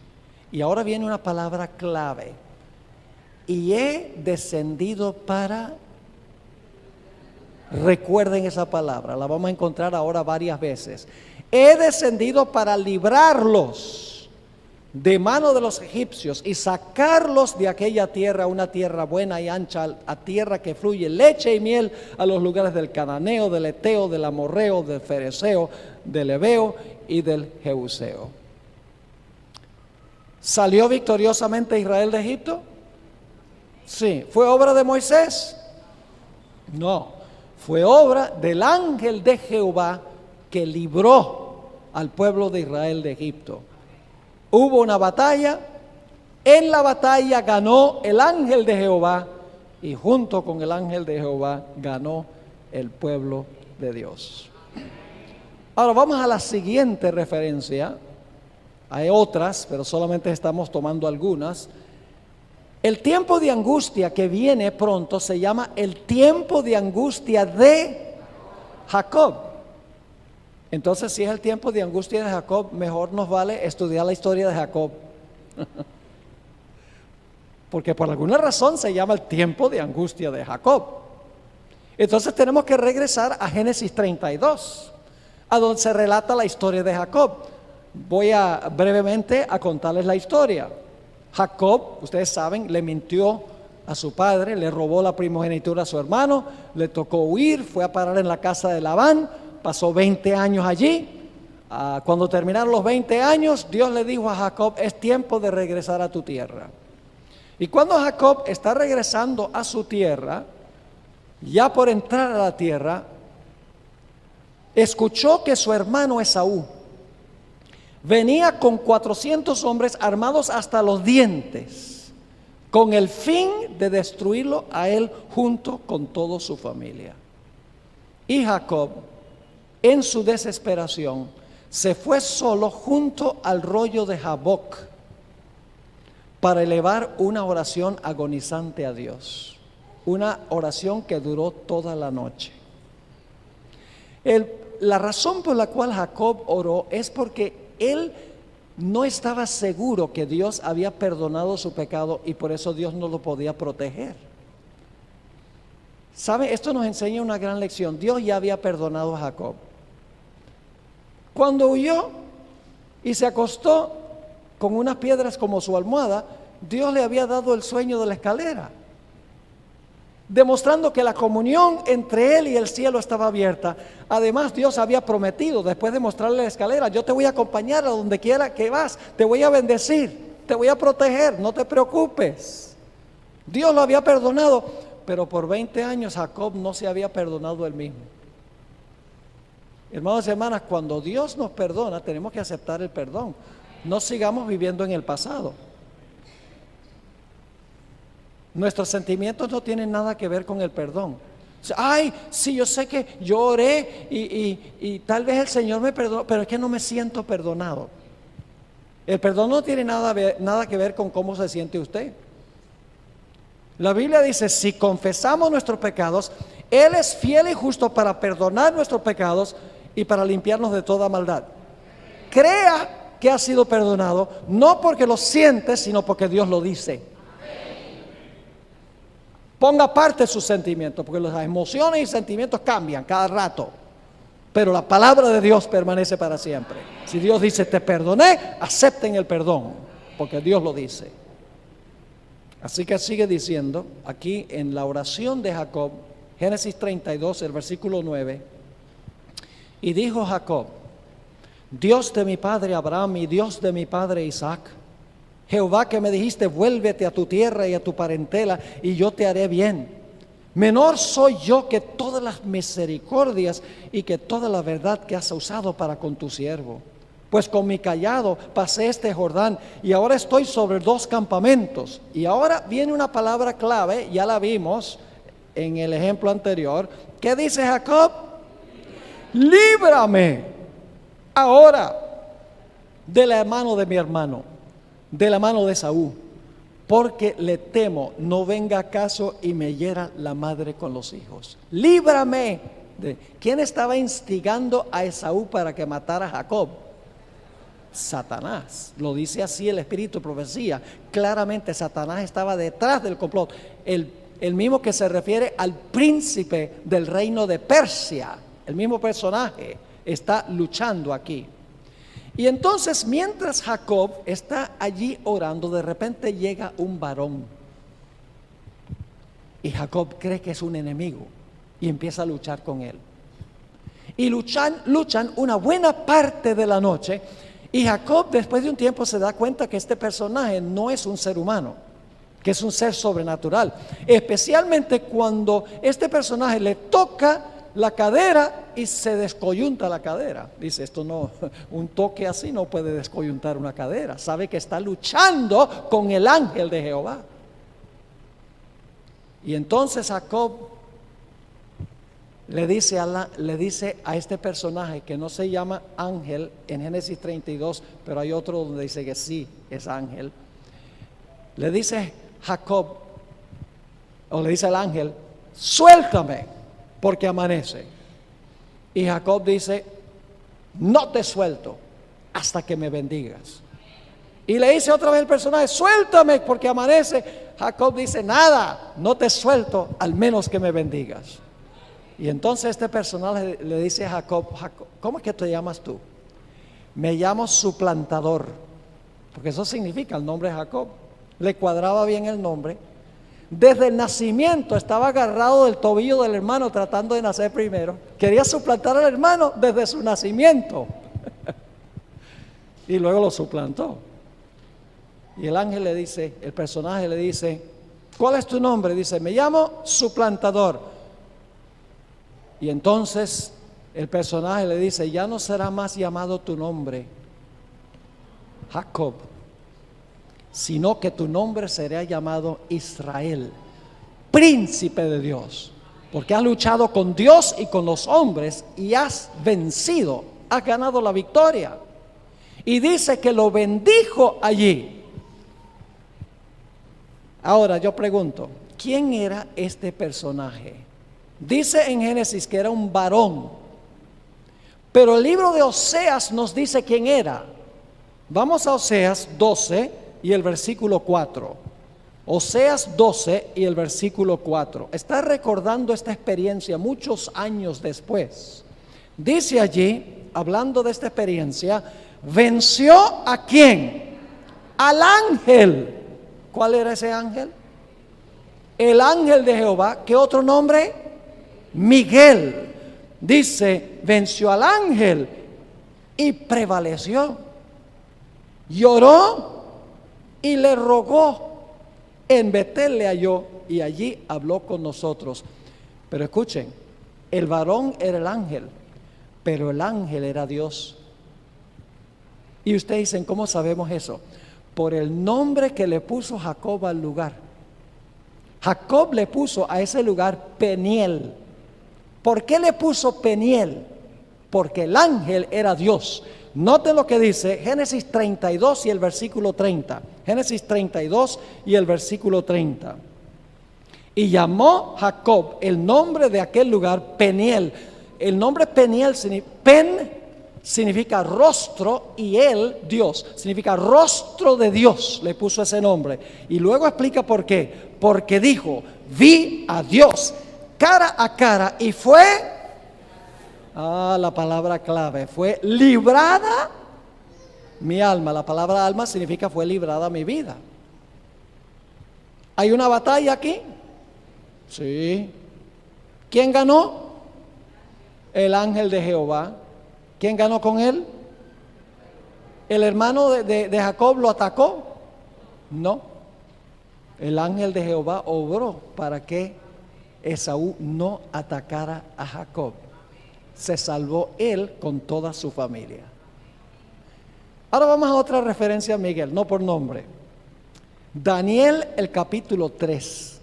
Y ahora viene una palabra clave: y he descendido para... Recuerden esa palabra, la vamos a encontrar ahora varias veces. He descendido para librarlos de mano de los egipcios y sacarlos de aquella tierra, una tierra buena y ancha, a tierra que fluye leche y miel, a los lugares del cananeo, del eteo, del amorreo, del fereceo, del heveo y del jebuseo. ¿Salió victoriosamente Israel de Egipto? Sí. ¿Fue obra de Moisés? No. Fue obra del ángel de Jehová que libró al pueblo de Israel de Egipto. Hubo una batalla, en la batalla ganó el ángel de Jehová, y junto con el ángel de Jehová ganó el pueblo de Dios. Ahora vamos a la siguiente referencia. Hay otras, pero solamente estamos tomando algunas. El tiempo de angustia que viene pronto se llama el tiempo de angustia de Jacob. Entonces, si es el tiempo de angustia de Jacob, mejor nos vale estudiar la historia de Jacob. Porque por alguna razón se llama el tiempo de angustia de Jacob. Entonces tenemos que regresar a Génesis 32, a donde se relata la historia de Jacob. Voy brevemente a contarles la historia. Jacob, ustedes saben, le mintió a su padre, le robó la primogenitura a su hermano, le tocó huir, fue a parar en la casa de Labán, pasó 20 años allí. Cuando terminaron los 20 años, Dios le dijo a Jacob: es tiempo de regresar a tu tierra. Y cuando Jacob está regresando a su tierra, ya por entrar a la tierra, escuchó que su hermano Esaú venía con 400 hombres armados hasta los dientes, con el fin de destruirlo a él junto con toda su familia. Y Jacob, en su desesperación, se fue solo junto al rollo de Jaboc para elevar una oración agonizante a Dios, una oración que duró toda la noche. La razón por la cual Jacob oró es porque él no estaba seguro que Dios había perdonado su pecado y por eso Dios no lo podía proteger. ¿Sabe? Esto nos enseña una gran lección. Dios ya había perdonado a Jacob. Cuando huyó y se acostó con unas piedras como su almohada, Dios le había dado el sueño de la escalera, demostrando que la comunión entre él y el cielo estaba abierta. Además, Dios había prometido, después de mostrarle la escalera: yo te voy a acompañar a donde quiera que vas, te voy a bendecir, te voy a proteger, no te preocupes. Dios lo había perdonado, pero por 20 años Jacob no se había perdonado él mismo. Hermanos y hermanas, cuando Dios nos perdona, tenemos que aceptar el perdón. No sigamos viviendo en el pasado. Nuestros sentimientos no tienen nada que ver con el perdón. Ay, sí, yo sé que yo oré y tal vez el Señor me perdonó, pero es que no me siento perdonado. El perdón no tiene nada que ver con cómo se siente usted. La Biblia dice: si confesamos nuestros pecados, Él es fiel y justo para perdonar nuestros pecados y para limpiarnos de toda maldad. Crea que ha sido perdonado, no porque lo siente, sino porque Dios lo dice. Ponga aparte sus sentimientos, porque las emociones y sentimientos cambian cada rato, pero la palabra de Dios permanece para siempre. Si Dios dice: te perdoné, acepten el perdón, porque Dios lo dice. Así que sigue diciendo aquí en la oración de Jacob, Génesis 32, el versículo 9: y dijo Jacob: Dios de mi padre Abraham y Dios de mi padre Isaac, Jehová que me dijiste: vuélvete a tu tierra y a tu parentela y yo te haré bien. Menor soy yo que todas las misericordias y que toda la verdad que has usado para con tu siervo. Pues con mi cayado pasé este Jordán y ahora estoy sobre 2 campamentos. Y ahora viene una palabra clave, ya la vimos en el ejemplo anterior. ¿Qué dice Jacob? Líbrame ahora de la mano de mi hermano, de la mano de Esaú, porque le temo no venga acaso y me hiera la madre con los hijos. Líbrame. ¿Quién estaba instigando a Esaú para que matara a Jacob? Satanás. Lo dice así el espíritu de profecía. Claramente Satanás estaba detrás del complot. El mismo que se refiere al príncipe del reino de Persia. El mismo personaje está luchando aquí. Y entonces, mientras Jacob está allí orando, de repente llega un varón. Y Jacob cree que es un enemigo y empieza a luchar con él. Y luchan una buena parte de la noche. Y Jacob, después de un tiempo, se da cuenta que este personaje no es un ser humano, que es un ser sobrenatural. Especialmente cuando este personaje le toca la cadera y se descoyunta la cadera. Dice: esto no, un toque así no puede descoyuntar una cadera. Sabe que está luchando con el ángel de Jehová. Y entonces Jacob le dice a este personaje, que no se llama ángel en Génesis 32, pero hay otro donde dice que sí es ángel. Le dice Jacob, o le dice al ángel: suéltame, porque amanece. Y Jacob dice: no te suelto hasta que me bendigas. Y le dice otra vez el personaje: suéltame, porque amanece. Jacob dice: nada, no te suelto al menos que me bendigas. Y entonces este personaje le dice a Jacob: ¿cómo es que te llamas tú? Me llamo suplantador, porque eso significa el nombre de Jacob. Le cuadraba bien el nombre. Desde el nacimiento estaba agarrado del tobillo del hermano tratando de nacer primero. Quería suplantar al hermano desde su nacimiento. Y luego lo suplantó. Y el ángel le dice, el personaje le dice, ¿cuál es tu nombre? Dice, me llamo suplantador. Y entonces el personaje le dice, ya no será más llamado tu nombre Jacob, sino que tu nombre será llamado Israel, príncipe de Dios, porque has luchado con Dios y con los hombres y has vencido, has ganado la victoria. Y dice que lo bendijo allí. Ahora yo pregunto, ¿quién era este personaje? Dice en Génesis que era un varón, pero el libro de Oseas nos dice quién era. Vamos a Oseas 12 y el versículo 4. Oseas 12 y el versículo 4. Está recordando esta experiencia muchos años después. Dice allí, hablando de esta experiencia, venció ¿a quién? Al ángel. ¿Cuál era ese ángel? El ángel de Jehová. ¿Qué otro nombre? Miguel. Dice, venció al ángel y prevaleció. Lloró y le rogó. En Betel le halló y allí habló con nosotros. Pero escuchen, el varón era el ángel, pero el ángel era Dios. Y ustedes dicen, ¿cómo sabemos eso? Por el nombre que le puso Jacob al lugar. Jacob le puso a ese lugar Peniel. ¿Por qué le puso Peniel? Porque el ángel era Dios. Noten lo que dice Génesis 32 y el versículo 30. Génesis 32 y el versículo 30. Y llamó Jacob el nombre de aquel lugar Peniel. El nombre Peniel significa rostro y él, Dios, significa rostro de Dios. Le puso ese nombre. Y luego explica por qué. Porque dijo, vi a Dios cara a cara y fue... la palabra clave, fue librada mi alma. La palabra alma significa fue librada mi vida. ¿Hay una batalla aquí? Sí. ¿Quién ganó? El ángel de Jehová. ¿Quién ganó con él? ¿El hermano de Jacob lo atacó? No. El ángel de Jehová obró para que Esaú no atacara a Jacob. Se salvó él con toda su familia. Ahora vamos a otra referencia a Miguel, no por nombre. Daniel, el capítulo 3.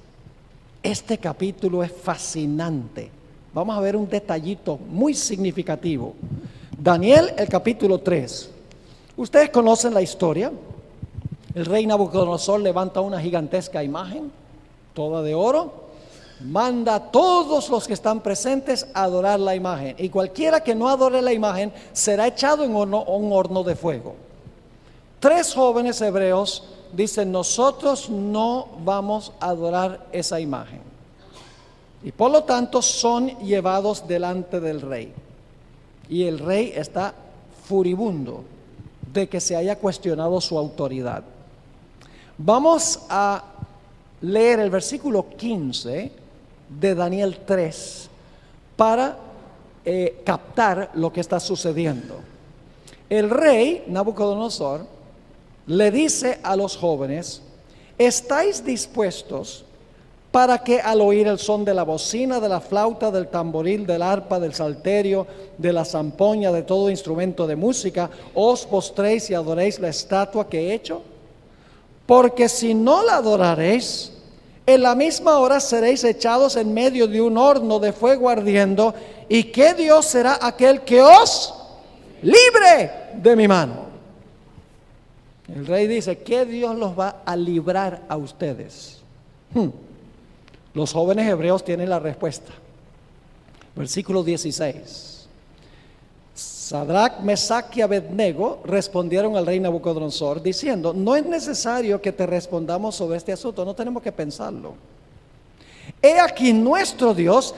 Este capítulo es fascinante. Vamos a ver un detallito muy significativo. Daniel, el capítulo 3. Ustedes conocen la historia. El rey Nabucodonosor levanta una gigantesca imagen, toda de oro. Manda a todos los que están presentes a adorar la imagen. Y cualquiera que no adore la imagen será echado en un horno de fuego. 3 jóvenes hebreos dicen, nosotros no vamos a adorar esa imagen. Y por lo tanto son llevados delante del rey. Y el rey está furibundo de que se haya cuestionado su autoridad. Vamos a leer el versículo 15 de Daniel 3 para captar lo que está sucediendo. El rey Nabucodonosor le dice a los jóvenes, ¿estáis dispuestos para que al oír el son de la bocina, de la flauta, del tamboril, del arpa, del salterio, de la zampoña, de todo instrumento de música, os postréis y adoréis la estatua que he hecho? Porque si no la adoraréis, en la misma hora seréis echados en medio de un horno de fuego ardiendo. ¿Y qué Dios será aquel que os libre de mi mano? El rey dice, ¿qué Dios los va a librar a ustedes? Los jóvenes hebreos tienen la respuesta. Versículo 16. Sadrac, Mesac y Abednego respondieron al rey Nabucodonosor diciendo, no es necesario que te respondamos sobre este asunto, no tenemos que pensarlo. He aquí nuestro Dios,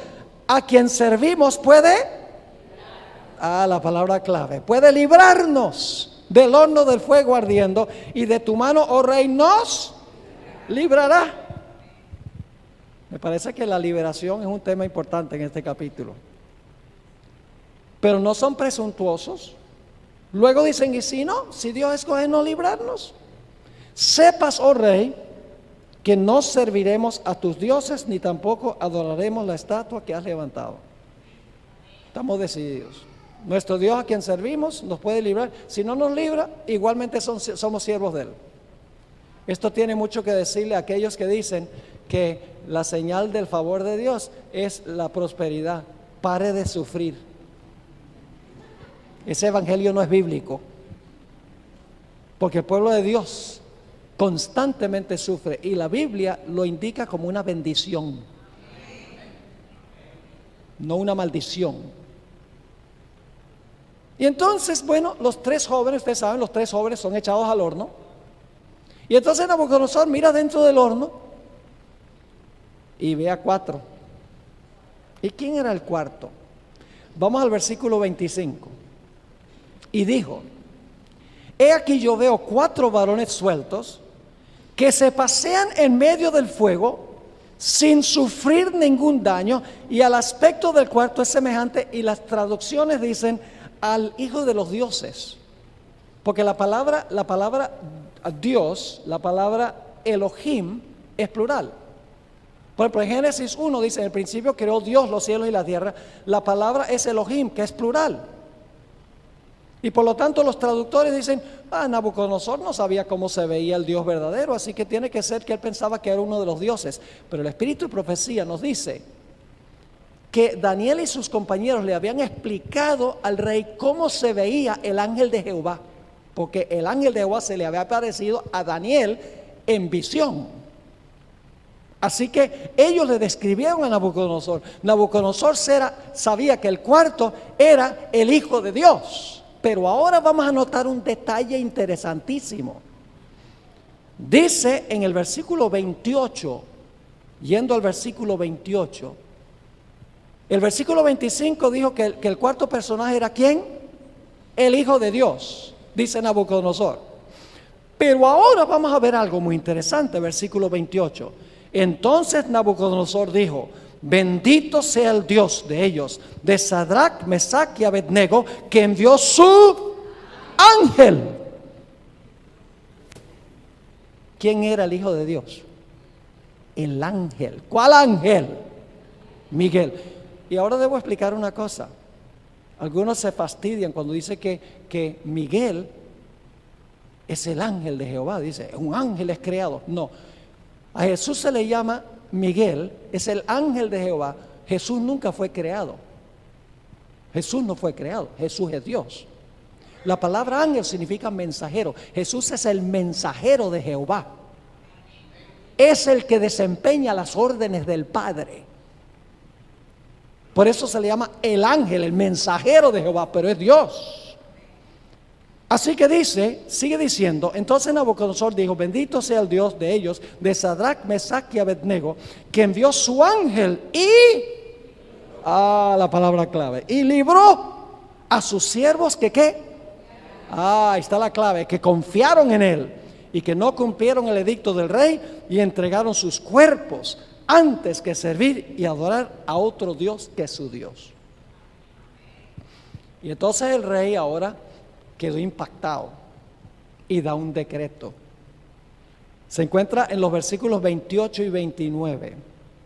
a quien servimos, puede, la palabra clave, puede librarnos del horno del fuego ardiendo, y de tu mano, oh rey, nos librará. Me parece que la liberación es un tema importante en este capítulo. Pero no son presuntuosos. Luego dicen, y si no, si Dios escoge no librarnos, sepas, oh rey, que no serviremos a tus dioses, ni tampoco adoraremos la estatua que has levantado. Estamos decididos. Nuestro Dios a quien servimos nos puede librar. Si no nos libra, igualmente somos siervos de Él. Esto tiene mucho que decirle a aquellos que dicen que la señal del favor de Dios es la prosperidad. Pare de sufrir. Ese evangelio no es bíblico, porque el pueblo de Dios constantemente sufre y la Biblia lo indica como una bendición, no una maldición. Y entonces, bueno, los tres jóvenes, ustedes saben, los tres jóvenes son echados al horno. Y entonces Nabucodonosor mira dentro del horno y ve a cuatro. ¿Y quién era el cuarto? Vamos al versículo 25. Y dijo: he aquí yo veo cuatro varones sueltos que se pasean en medio del fuego sin sufrir ningún daño, y el aspecto del cuarto es semejante, y las traducciones dicen al hijo de los dioses, porque la palabra Dios, la palabra Elohim es plural. Por ejemplo, en Génesis 1 dice: en el principio creó Dios los cielos y la tierra. La palabra es Elohim, que es plural. Y por lo tanto los traductores dicen: Nabucodonosor no sabía cómo se veía el Dios verdadero, así que tiene que ser que él pensaba que era uno de los dioses. Pero el Espíritu de Profecía nos dice que Daniel y sus compañeros le habían explicado al rey cómo se veía el ángel de Jehová, porque el ángel de Jehová se le había aparecido a Daniel en visión. Así que ellos le describieron a Nabucodonosor. Nabucodonosor sabía que el cuarto era el Hijo de Dios. Pero ahora vamos a notar un detalle interesantísimo. Dice en el versículo 28, yendo al versículo 28, el versículo 25 dijo que el cuarto personaje era ¿quién? El Hijo de Dios, dice Nabucodonosor. Pero ahora vamos a ver algo muy interesante, versículo 28. Entonces Nabucodonosor dijo: bendito sea el Dios de ellos, de Sadrach, Mesach y Abednego, que envió su ángel. ¿Quién era el Hijo de Dios? El ángel. ¿Cuál ángel? Miguel. Y ahora debo explicar una cosa. Algunos se fastidian cuando dice que Miguel es el ángel de Jehová. Dice, un ángel es creado. No, a Jesús se le llama Miguel, es el ángel de Jehová. Jesús nunca fue creado. Jesús no fue creado, Jesús es Dios. La palabra ángel significa mensajero. Jesús es el mensajero de Jehová. Es el que desempeña las órdenes del Padre. Por eso se le llama el ángel, el mensajero de Jehová, pero es Dios. Así que sigue diciendo, entonces Nabucodonosor dijo: bendito sea el Dios de ellos, de Sadrach, Mesach y Abednego, que envió su ángel y, la palabra clave, y libró a sus siervos que ¿qué? Ahí está la clave, que confiaron en él y que no cumplieron el edicto del rey y entregaron sus cuerpos antes que servir y adorar a otro Dios que su Dios. Y entonces el rey ahora quedó impactado y da un decreto. Se encuentra en los versículos 28 y 29.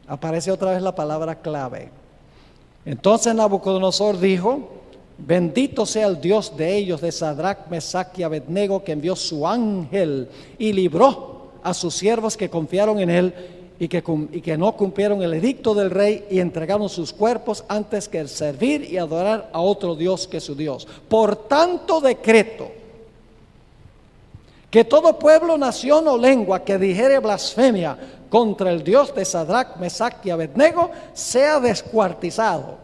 Aparece otra vez la palabra clave. Entonces Nabucodonosor dijo: bendito sea el Dios de ellos, de Sadrach, Mesach y Abednego, que envió su ángel y libró a sus siervos que confiaron en él y que no cumplieron el edicto del rey y entregaron sus cuerpos antes que servir y adorar a otro Dios que su Dios. Por tanto decreto que todo pueblo, nación o lengua que dijere blasfemia contra el Dios de Sadrach, Mesach y Abednego sea descuartizado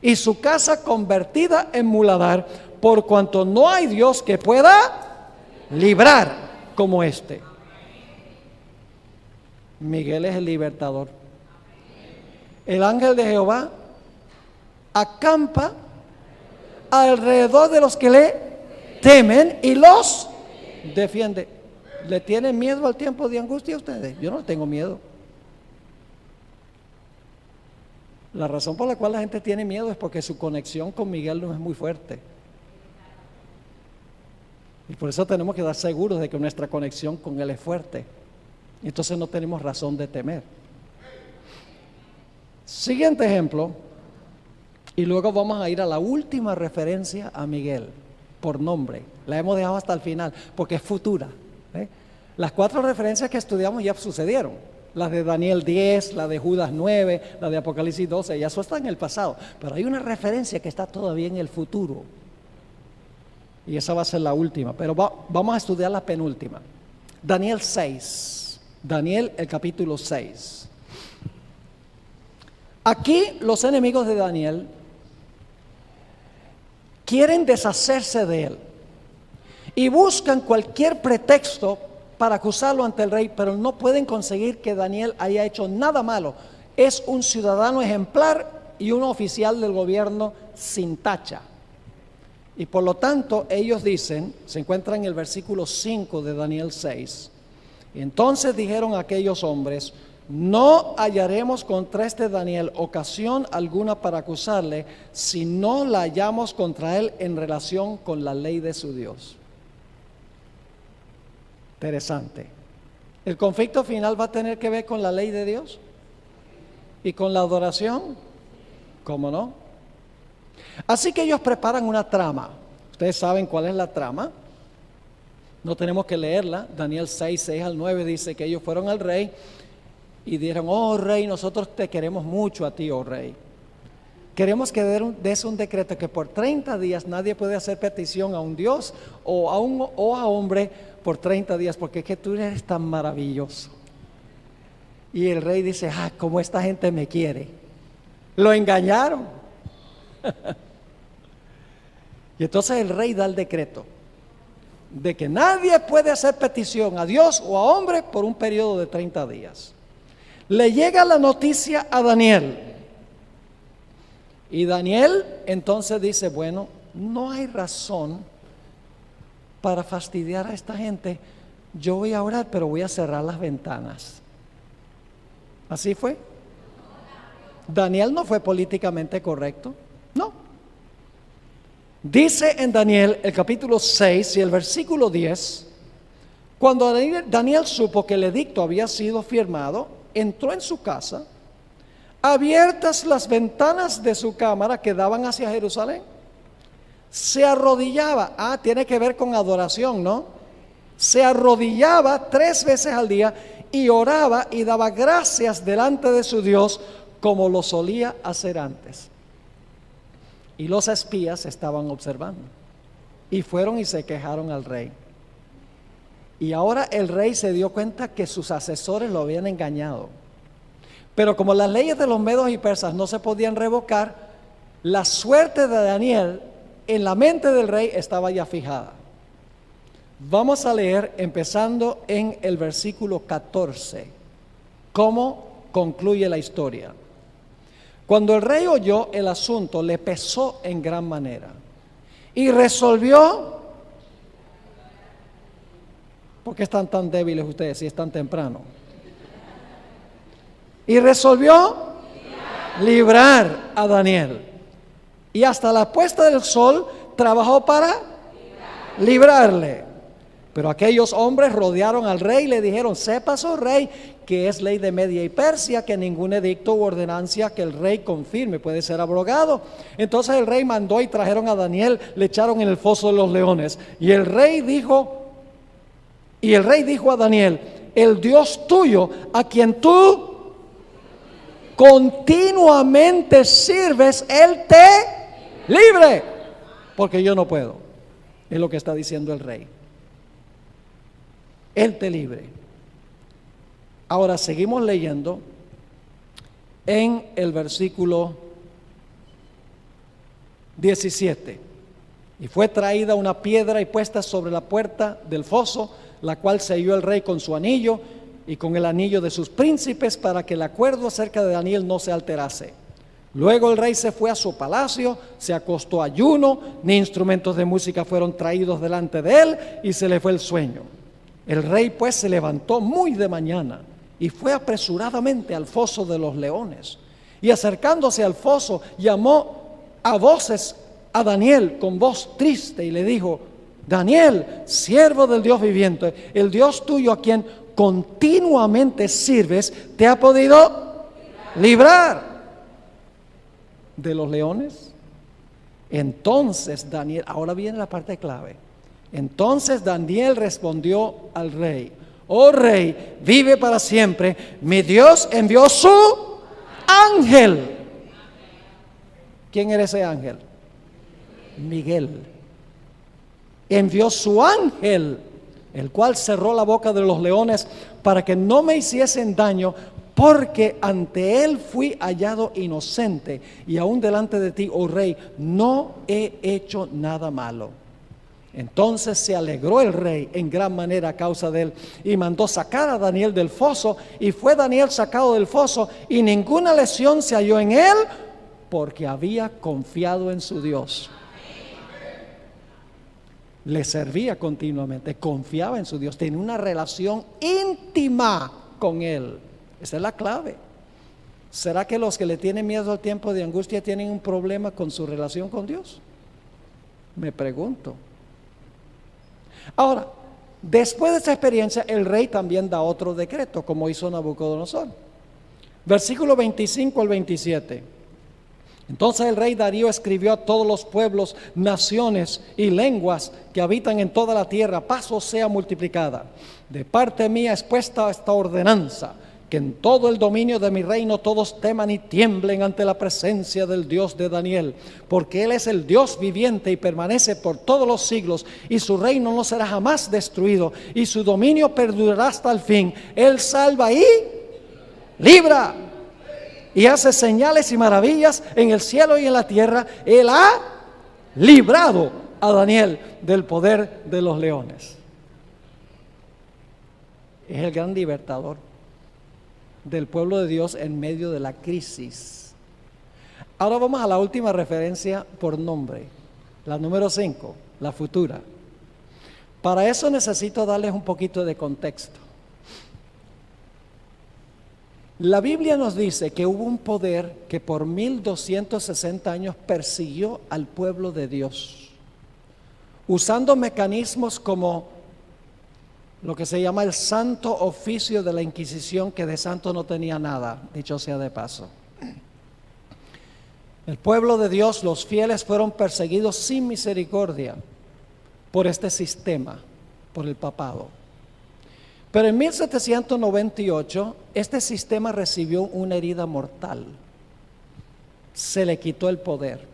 y su casa convertida en muladar, por cuanto no hay Dios que pueda librar como este. Miguel es el libertador. El ángel de Jehová acampa alrededor de los que le temen y los defiende. ¿Le tienen miedo al tiempo de angustia a ustedes? Yo no tengo miedo. La razón por la cual la gente tiene miedo es porque su conexión con Miguel no es muy fuerte. Y por eso tenemos que estar seguros de que nuestra conexión con Él es fuerte. Entonces no tenemos razón de temer. Siguiente ejemplo, y luego vamos a ir a la última referencia a Miguel, por nombre. La hemos dejado hasta el final, porque es futura. Las 4 referencias que estudiamos ya sucedieron. Las de Daniel 10, la de Judas 9, la de Apocalipsis 12, ya eso está en el pasado. Pero hay una referencia que está todavía en el futuro. Y esa va a ser la última, pero vamos a estudiar la penúltima. Daniel 6, Daniel el capítulo 6. Aquí los enemigos de Daniel quieren deshacerse de él y buscan cualquier pretexto para acusarlo ante el rey, pero no pueden conseguir que Daniel haya hecho nada malo. Es un ciudadano ejemplar y un oficial del gobierno sin tacha. Y por lo tanto ellos dicen, se encuentra en el versículo 5 de Daniel 6, entonces dijeron aquellos hombres, no hallaremos contra este Daniel ocasión alguna para acusarle, si no la hallamos contra él en relación con la ley de su Dios. Interesante. ¿El conflicto final va a tener que ver con la ley de Dios? ¿Y con la adoración? ¿Cómo no? Así que ellos preparan una trama. Ustedes saben cuál es la trama. No tenemos que leerla. Daniel 6, 6 al 9 dice que ellos fueron al rey y dijeron, oh rey, nosotros te queremos mucho a ti, oh rey. Queremos que des un decreto que por 30 días nadie puede hacer petición a un Dios o a hombre por 30 días, porque es que tú eres tan maravilloso. Y el rey dice, cómo esta gente me quiere. Lo engañaron. Y entonces el rey da el decreto de que nadie puede hacer petición a Dios o a hombre por un periodo de 30 días. Le llega la noticia a Daniel. Y Daniel entonces dice, bueno, no hay razón para fastidiar a esta gente. Yo voy a orar, pero voy a cerrar las ventanas. ¿Así fue? Daniel no fue políticamente correcto. No. Dice en Daniel el capítulo 6 y el versículo 10, cuando Daniel supo que el edicto había sido firmado, entró en su casa, abiertas las ventanas de su cámara que daban hacia Jerusalén, se arrodillaba, tiene que ver con adoración, ¿no? Se arrodillaba 3 veces al día y oraba y daba gracias delante de su Dios como lo solía hacer antes. Y los espías estaban observando y fueron y se quejaron al rey. Y ahora el rey se dio cuenta que sus asesores lo habían engañado. Pero como las leyes de los medos y persas no se podían revocar, la suerte de Daniel en la mente del rey estaba ya fijada. Vamos a leer empezando en el versículo 14, cómo concluye la historia. Cuando el rey oyó el asunto, le pesó en gran manera y resolvió. ¿Por qué están tan débiles ustedes si es tan temprano? Y resolvió librar a Daniel. Y hasta la puesta del sol trabajó para librarle. Pero aquellos hombres rodearon al rey y le dijeron, sepas, oh rey, que es ley de Media y Persia, que ningún edicto u ordenancia que el rey confirme puede ser abrogado. Entonces el rey mandó y trajeron a Daniel, le echaron en el foso de los leones. Y el rey dijo a Daniel, el Dios tuyo, a quien tú continuamente sirves, Él te libre, porque yo no puedo. Es lo que está diciendo el rey. Él te libre. Ahora seguimos leyendo en el versículo 17. Y fue traída una piedra y puesta sobre la puerta del foso, la cual selló el rey con su anillo y con el anillo de sus príncipes, para que el acuerdo acerca de Daniel no se alterase. Luego el rey se fue a su palacio, se acostó ayuno, ni instrumentos de música fueron traídos delante de él, y se le fue el sueño. El rey pues se levantó muy de mañana y fue apresuradamente al foso de los leones. Y acercándose al foso, llamó a voces a Daniel con voz triste y le dijo: Daniel, siervo del Dios viviente, el Dios tuyo a quien continuamente sirves, ¿te ha podido librar de los leones? Entonces Daniel, ahora viene la parte clave. Entonces Daniel respondió al rey: oh rey, vive para siempre. Mi Dios envió su ángel. ¿Quién era ese ángel? Miguel. Envió su ángel, el cual cerró la boca de los leones para que no me hiciesen daño, porque ante él fui hallado inocente, y aún delante de ti, oh rey, no he hecho nada malo. Entonces se alegró el rey en gran manera a causa de él, y mandó sacar a Daniel del foso, y fue Daniel sacado del foso, y ninguna lesión se halló en él, porque había confiado en su Dios. Le servía continuamente, confiaba en su Dios, tenía una relación íntima con él. Esa es la clave. ¿Será que los que le tienen miedo al tiempo de angustia tienen un problema con su relación con Dios? Me pregunto. Ahora, después de esta experiencia, el rey también da otro decreto, como hizo Nabucodonosor. Versículo 25 al 27. Entonces el rey Darío escribió a todos los pueblos, naciones y lenguas que habitan en toda la tierra: paz os sea multiplicada. De parte mía es puesta esta ordenanza, que en todo el dominio de mi reino todos teman y tiemblen ante la presencia del Dios de Daniel, porque Él es el Dios viviente y permanece por todos los siglos, y su reino no será jamás destruido, y su dominio perdurará hasta el fin. Él salva y libra, y hace señales y maravillas en el cielo y en la tierra. Él ha librado a Daniel del poder de los leones. Es el gran libertador del pueblo de Dios en medio de la crisis. Ahora vamos a la última referencia por nombre, la número 5, la futura. Para eso necesito darles un poquito de contexto. La Biblia nos dice que hubo un poder que por 1260 años persiguió al pueblo de Dios, usando mecanismos como lo que se llama el santo oficio de la Inquisición, que de santo no tenía nada, dicho sea de paso. El pueblo de Dios, los fieles, fueron perseguidos sin misericordia por este sistema, por el papado. Pero en 1798 este sistema recibió una herida mortal. Se le quitó el poder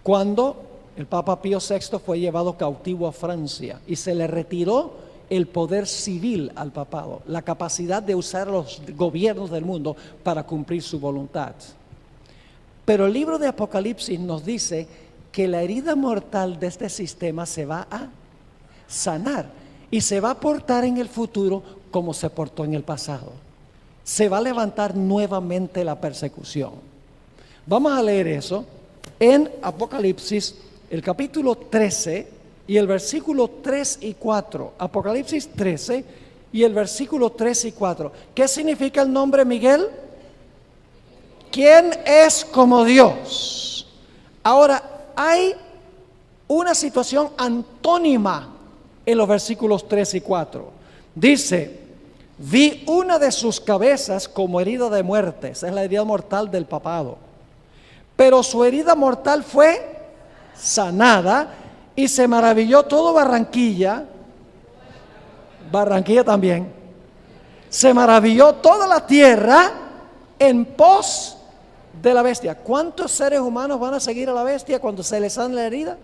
cuando el Papa Pío VI fue llevado cautivo a Francia, y se le retiró el poder civil al papado, la capacidad de usar los gobiernos del mundo para cumplir su voluntad. Pero el libro de Apocalipsis nos dice que la herida mortal de este sistema se va a sanar y se va a portar en el futuro como se portó en el pasado. Se va a levantar nuevamente la persecución. Vamos a leer eso en Apocalipsis, el capítulo 13 y el versículo 3 y 4. Apocalipsis 13 y el versículo 3 y 4. ¿Qué significa el nombre Miguel? ¿Quién es como Dios? Ahora, hay una situación antónima en los versículos 3 y 4. Dice: vi una de sus cabezas como herida de muerte. Esa es la herida mortal del papado. Pero su herida mortal fue sanada, y se maravilló todo Barranquilla también. Se maravilló toda la tierra en pos de la bestia. ¿Cuántos seres humanos van a seguir a la bestia cuando se les sane la herida?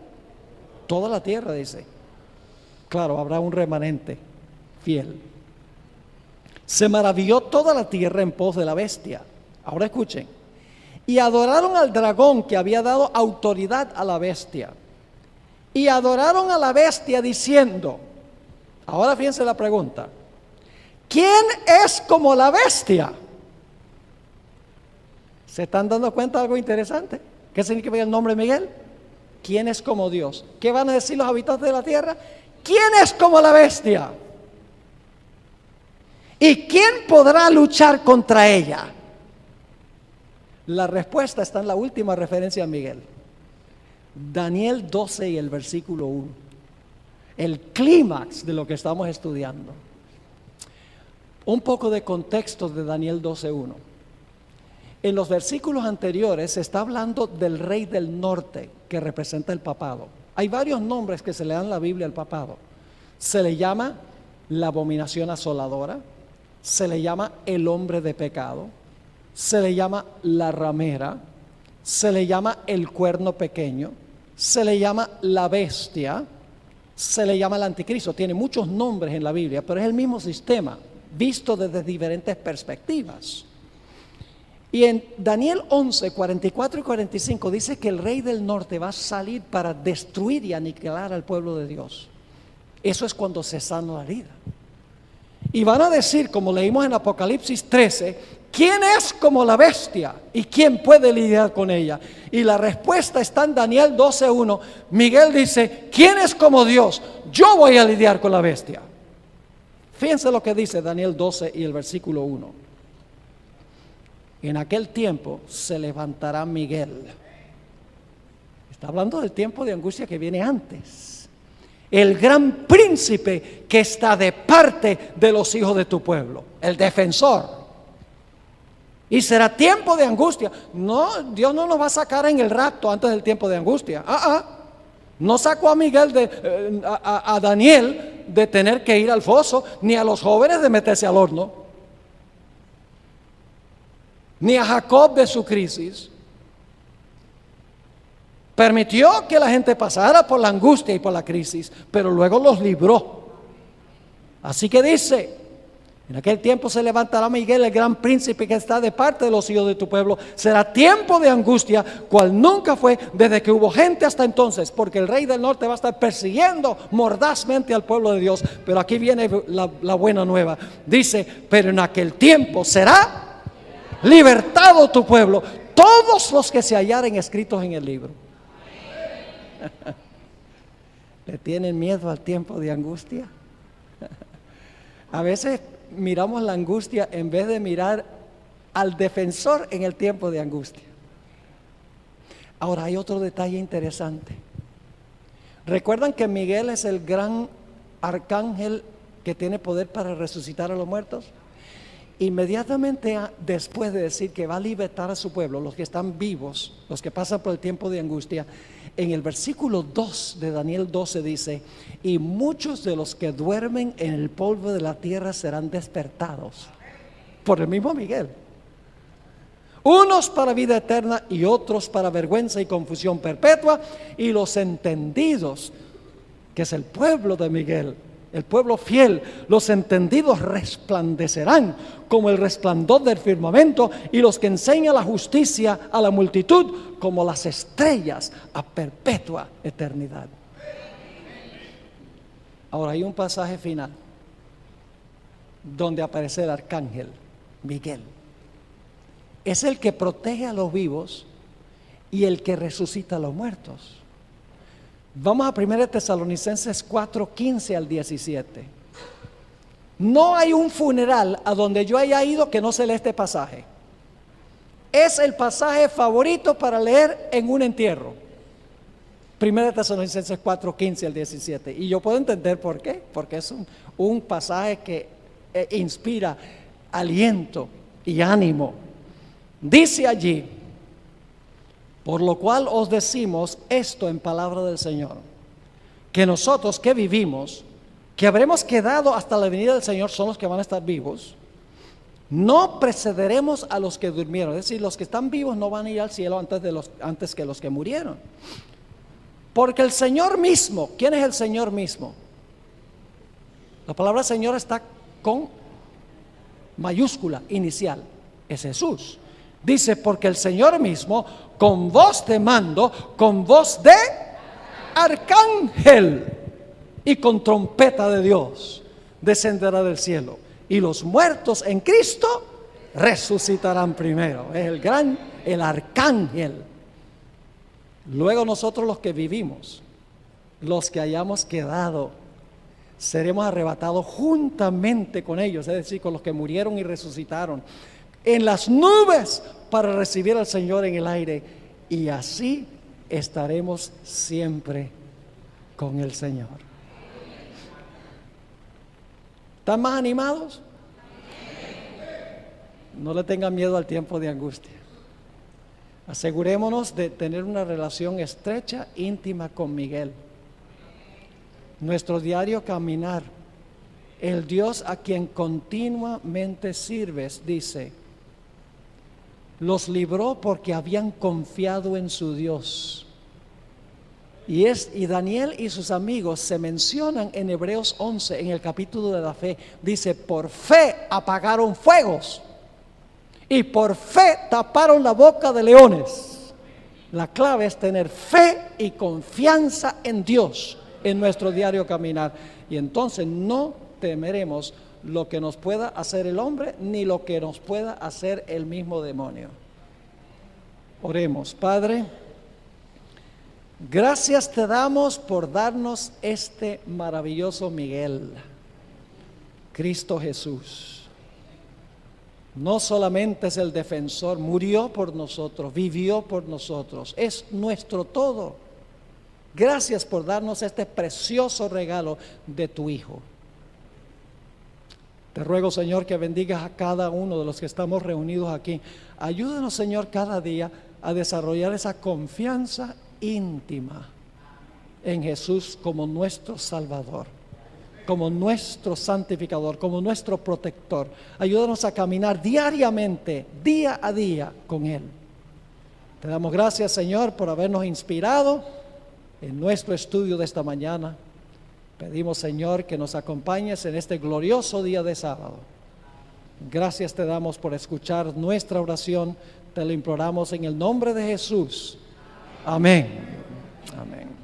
Toda la tierra, dice. Claro, habrá un remanente fiel. Se maravilló toda la tierra en pos de la bestia. Ahora escuchen. Y adoraron al dragón, que había dado autoridad a la bestia. Y adoraron a la bestia diciendo, ahora fíjense la pregunta: ¿quién es como la bestia? ¿Se están dando cuenta de algo interesante? ¿Qué significa el nombre Miguel? ¿Quién es como Dios? ¿Qué van a decir los habitantes de la tierra? ¿Quién es como la bestia? ¿Y quién podrá luchar contra ella? La respuesta está en la última referencia a Miguel. Daniel 12 y el versículo 1. El clímax de lo que estamos estudiando. Un poco de contexto de Daniel 12:1. En los versículos anteriores se está hablando del rey del norte que representa el papado. Hay varios nombres que se le dan en la Biblia al papado. Se le llama la abominación asoladora, se le llama el hombre de pecado, se le llama la ramera, se le llama el cuerno pequeño, se le llama la bestia, se le llama el anticristo. Tiene muchos nombres en la Biblia, pero es el mismo sistema, visto desde diferentes perspectivas. Y en Daniel 11, 44 y 45 dice que el rey del norte va a salir para destruir y aniquilar al pueblo de Dios. Eso es cuando se sana la herida. Y van a decir, como leímos en Apocalipsis 13, ¿quién es como la bestia? ¿Y quién puede lidiar con ella? Y la respuesta está en Daniel 12:1. Miguel dice, ¿quién es como Dios? Yo voy a lidiar con la bestia. Fíjense lo que dice Daniel 12 y el versículo 1. En aquel tiempo se levantará Miguel. Está hablando del tiempo de angustia que viene antes. El gran príncipe que está de parte de los hijos de tu pueblo, el defensor. Y será tiempo de angustia. No, Dios no nos va a sacar en el rapto antes del tiempo de angustia. No sacó a Miguel a Daniel de tener que ir al foso, ni a los jóvenes de meterse al horno, ni a Jacob de su crisis. Permitió que la gente pasara por la angustia y por la crisis, pero luego los libró. Así que dice, en aquel tiempo se levantará Miguel, el gran príncipe que está de parte de los hijos de tu pueblo. Será tiempo de angustia, cual nunca fue desde que hubo gente hasta entonces, porque el rey del norte va a estar persiguiendo mordazmente al pueblo de Dios. Pero aquí viene la buena nueva. Dice, pero en aquel tiempo será libertado tu pueblo, todos los que se hallaren escritos en el libro. ¿Le tienen miedo al tiempo de angustia? A veces miramos la angustia en vez de mirar al defensor en el tiempo de angustia. Ahora hay otro detalle interesante. ¿Recuerdan que Miguel es el gran arcángel que tiene poder para resucitar a los muertos? Inmediatamente después de decir que va a libertar a su pueblo, los que están vivos, los que pasan por el tiempo de angustia, en el versículo 2 de Daniel 12 dice, y muchos de los que duermen en el polvo de la tierra serán despertados por el mismo Miguel. Unos para vida eterna y otros para vergüenza y confusión perpetua, y los entendidos, que es el pueblo de Miguel, el pueblo fiel, los entendidos resplandecerán como el resplandor del firmamento, y los que enseñan la justicia a la multitud como las estrellas a perpetua eternidad. Ahora hay un pasaje final donde aparece el arcángel Miguel. Es el que protege a los vivos y el que resucita a los muertos. Vamos a 1 Tesalonicenses 4, 15 al 17. No hay un funeral a donde yo haya ido que no se lea este pasaje. Es el pasaje favorito para leer en un entierro. 1 Tesalonicenses 4, 15 al 17. Y yo puedo entender por qué. Porque es un pasaje que inspira aliento y ánimo. Dice allí, por lo cual os decimos esto en palabra del Señor, que nosotros que vivimos, que habremos quedado hasta la venida del Señor, son los que van a estar vivos, no precederemos a los que durmieron. Es decir, los que están vivos no van a ir al cielo antes que los que murieron. Porque el Señor mismo, ¿quién es el Señor mismo? La palabra Señor está con mayúscula inicial, es Jesús. Dice, porque el Señor mismo, con voz de mando, con voz de arcángel y con trompeta de Dios, descenderá del cielo. Y los muertos en Cristo resucitarán primero. Es el arcángel. Luego nosotros los que vivimos, los que hayamos quedado, seremos arrebatados juntamente con ellos, es decir, con los que murieron y resucitaron, en las nubes para recibir al Señor en el aire. Y así estaremos siempre con el Señor. ¿Están más animados? No le tengan miedo al tiempo de angustia. Asegurémonos de tener una relación estrecha, íntima con Miguel. Nuestro diario caminar, el Dios a quien continuamente sirves, dice, los libró porque habían confiado en su Dios. Y Daniel y sus amigos se mencionan en Hebreos 11, en el capítulo de la fe. Dice, por fe apagaron fuegos y por fe taparon la boca de leones. La clave es tener fe y confianza en Dios en nuestro diario caminar. Y entonces no temeremos lo que nos pueda hacer el hombre, ni lo que nos pueda hacer el mismo demonio. Oremos. Padre, gracias te damos por darnos este maravilloso Miguel, Cristo Jesús. No solamente es el defensor, murió por nosotros, vivió por nosotros, es nuestro todo. Gracias por darnos este precioso regalo de tu Hijo. Te ruego, Señor, que bendigas a cada uno de los que estamos reunidos aquí. Ayúdanos, Señor, cada día a desarrollar esa confianza íntima en Jesús como nuestro Salvador, como nuestro santificador, como nuestro protector. Ayúdanos a caminar diariamente, día a día con Él. Te damos gracias, Señor, por habernos inspirado en nuestro estudio de esta mañana. Pedimos, Señor, que nos acompañes en este glorioso día de sábado. Gracias te damos por escuchar nuestra oración. Te lo imploramos en el nombre de Jesús. Amén. Amén.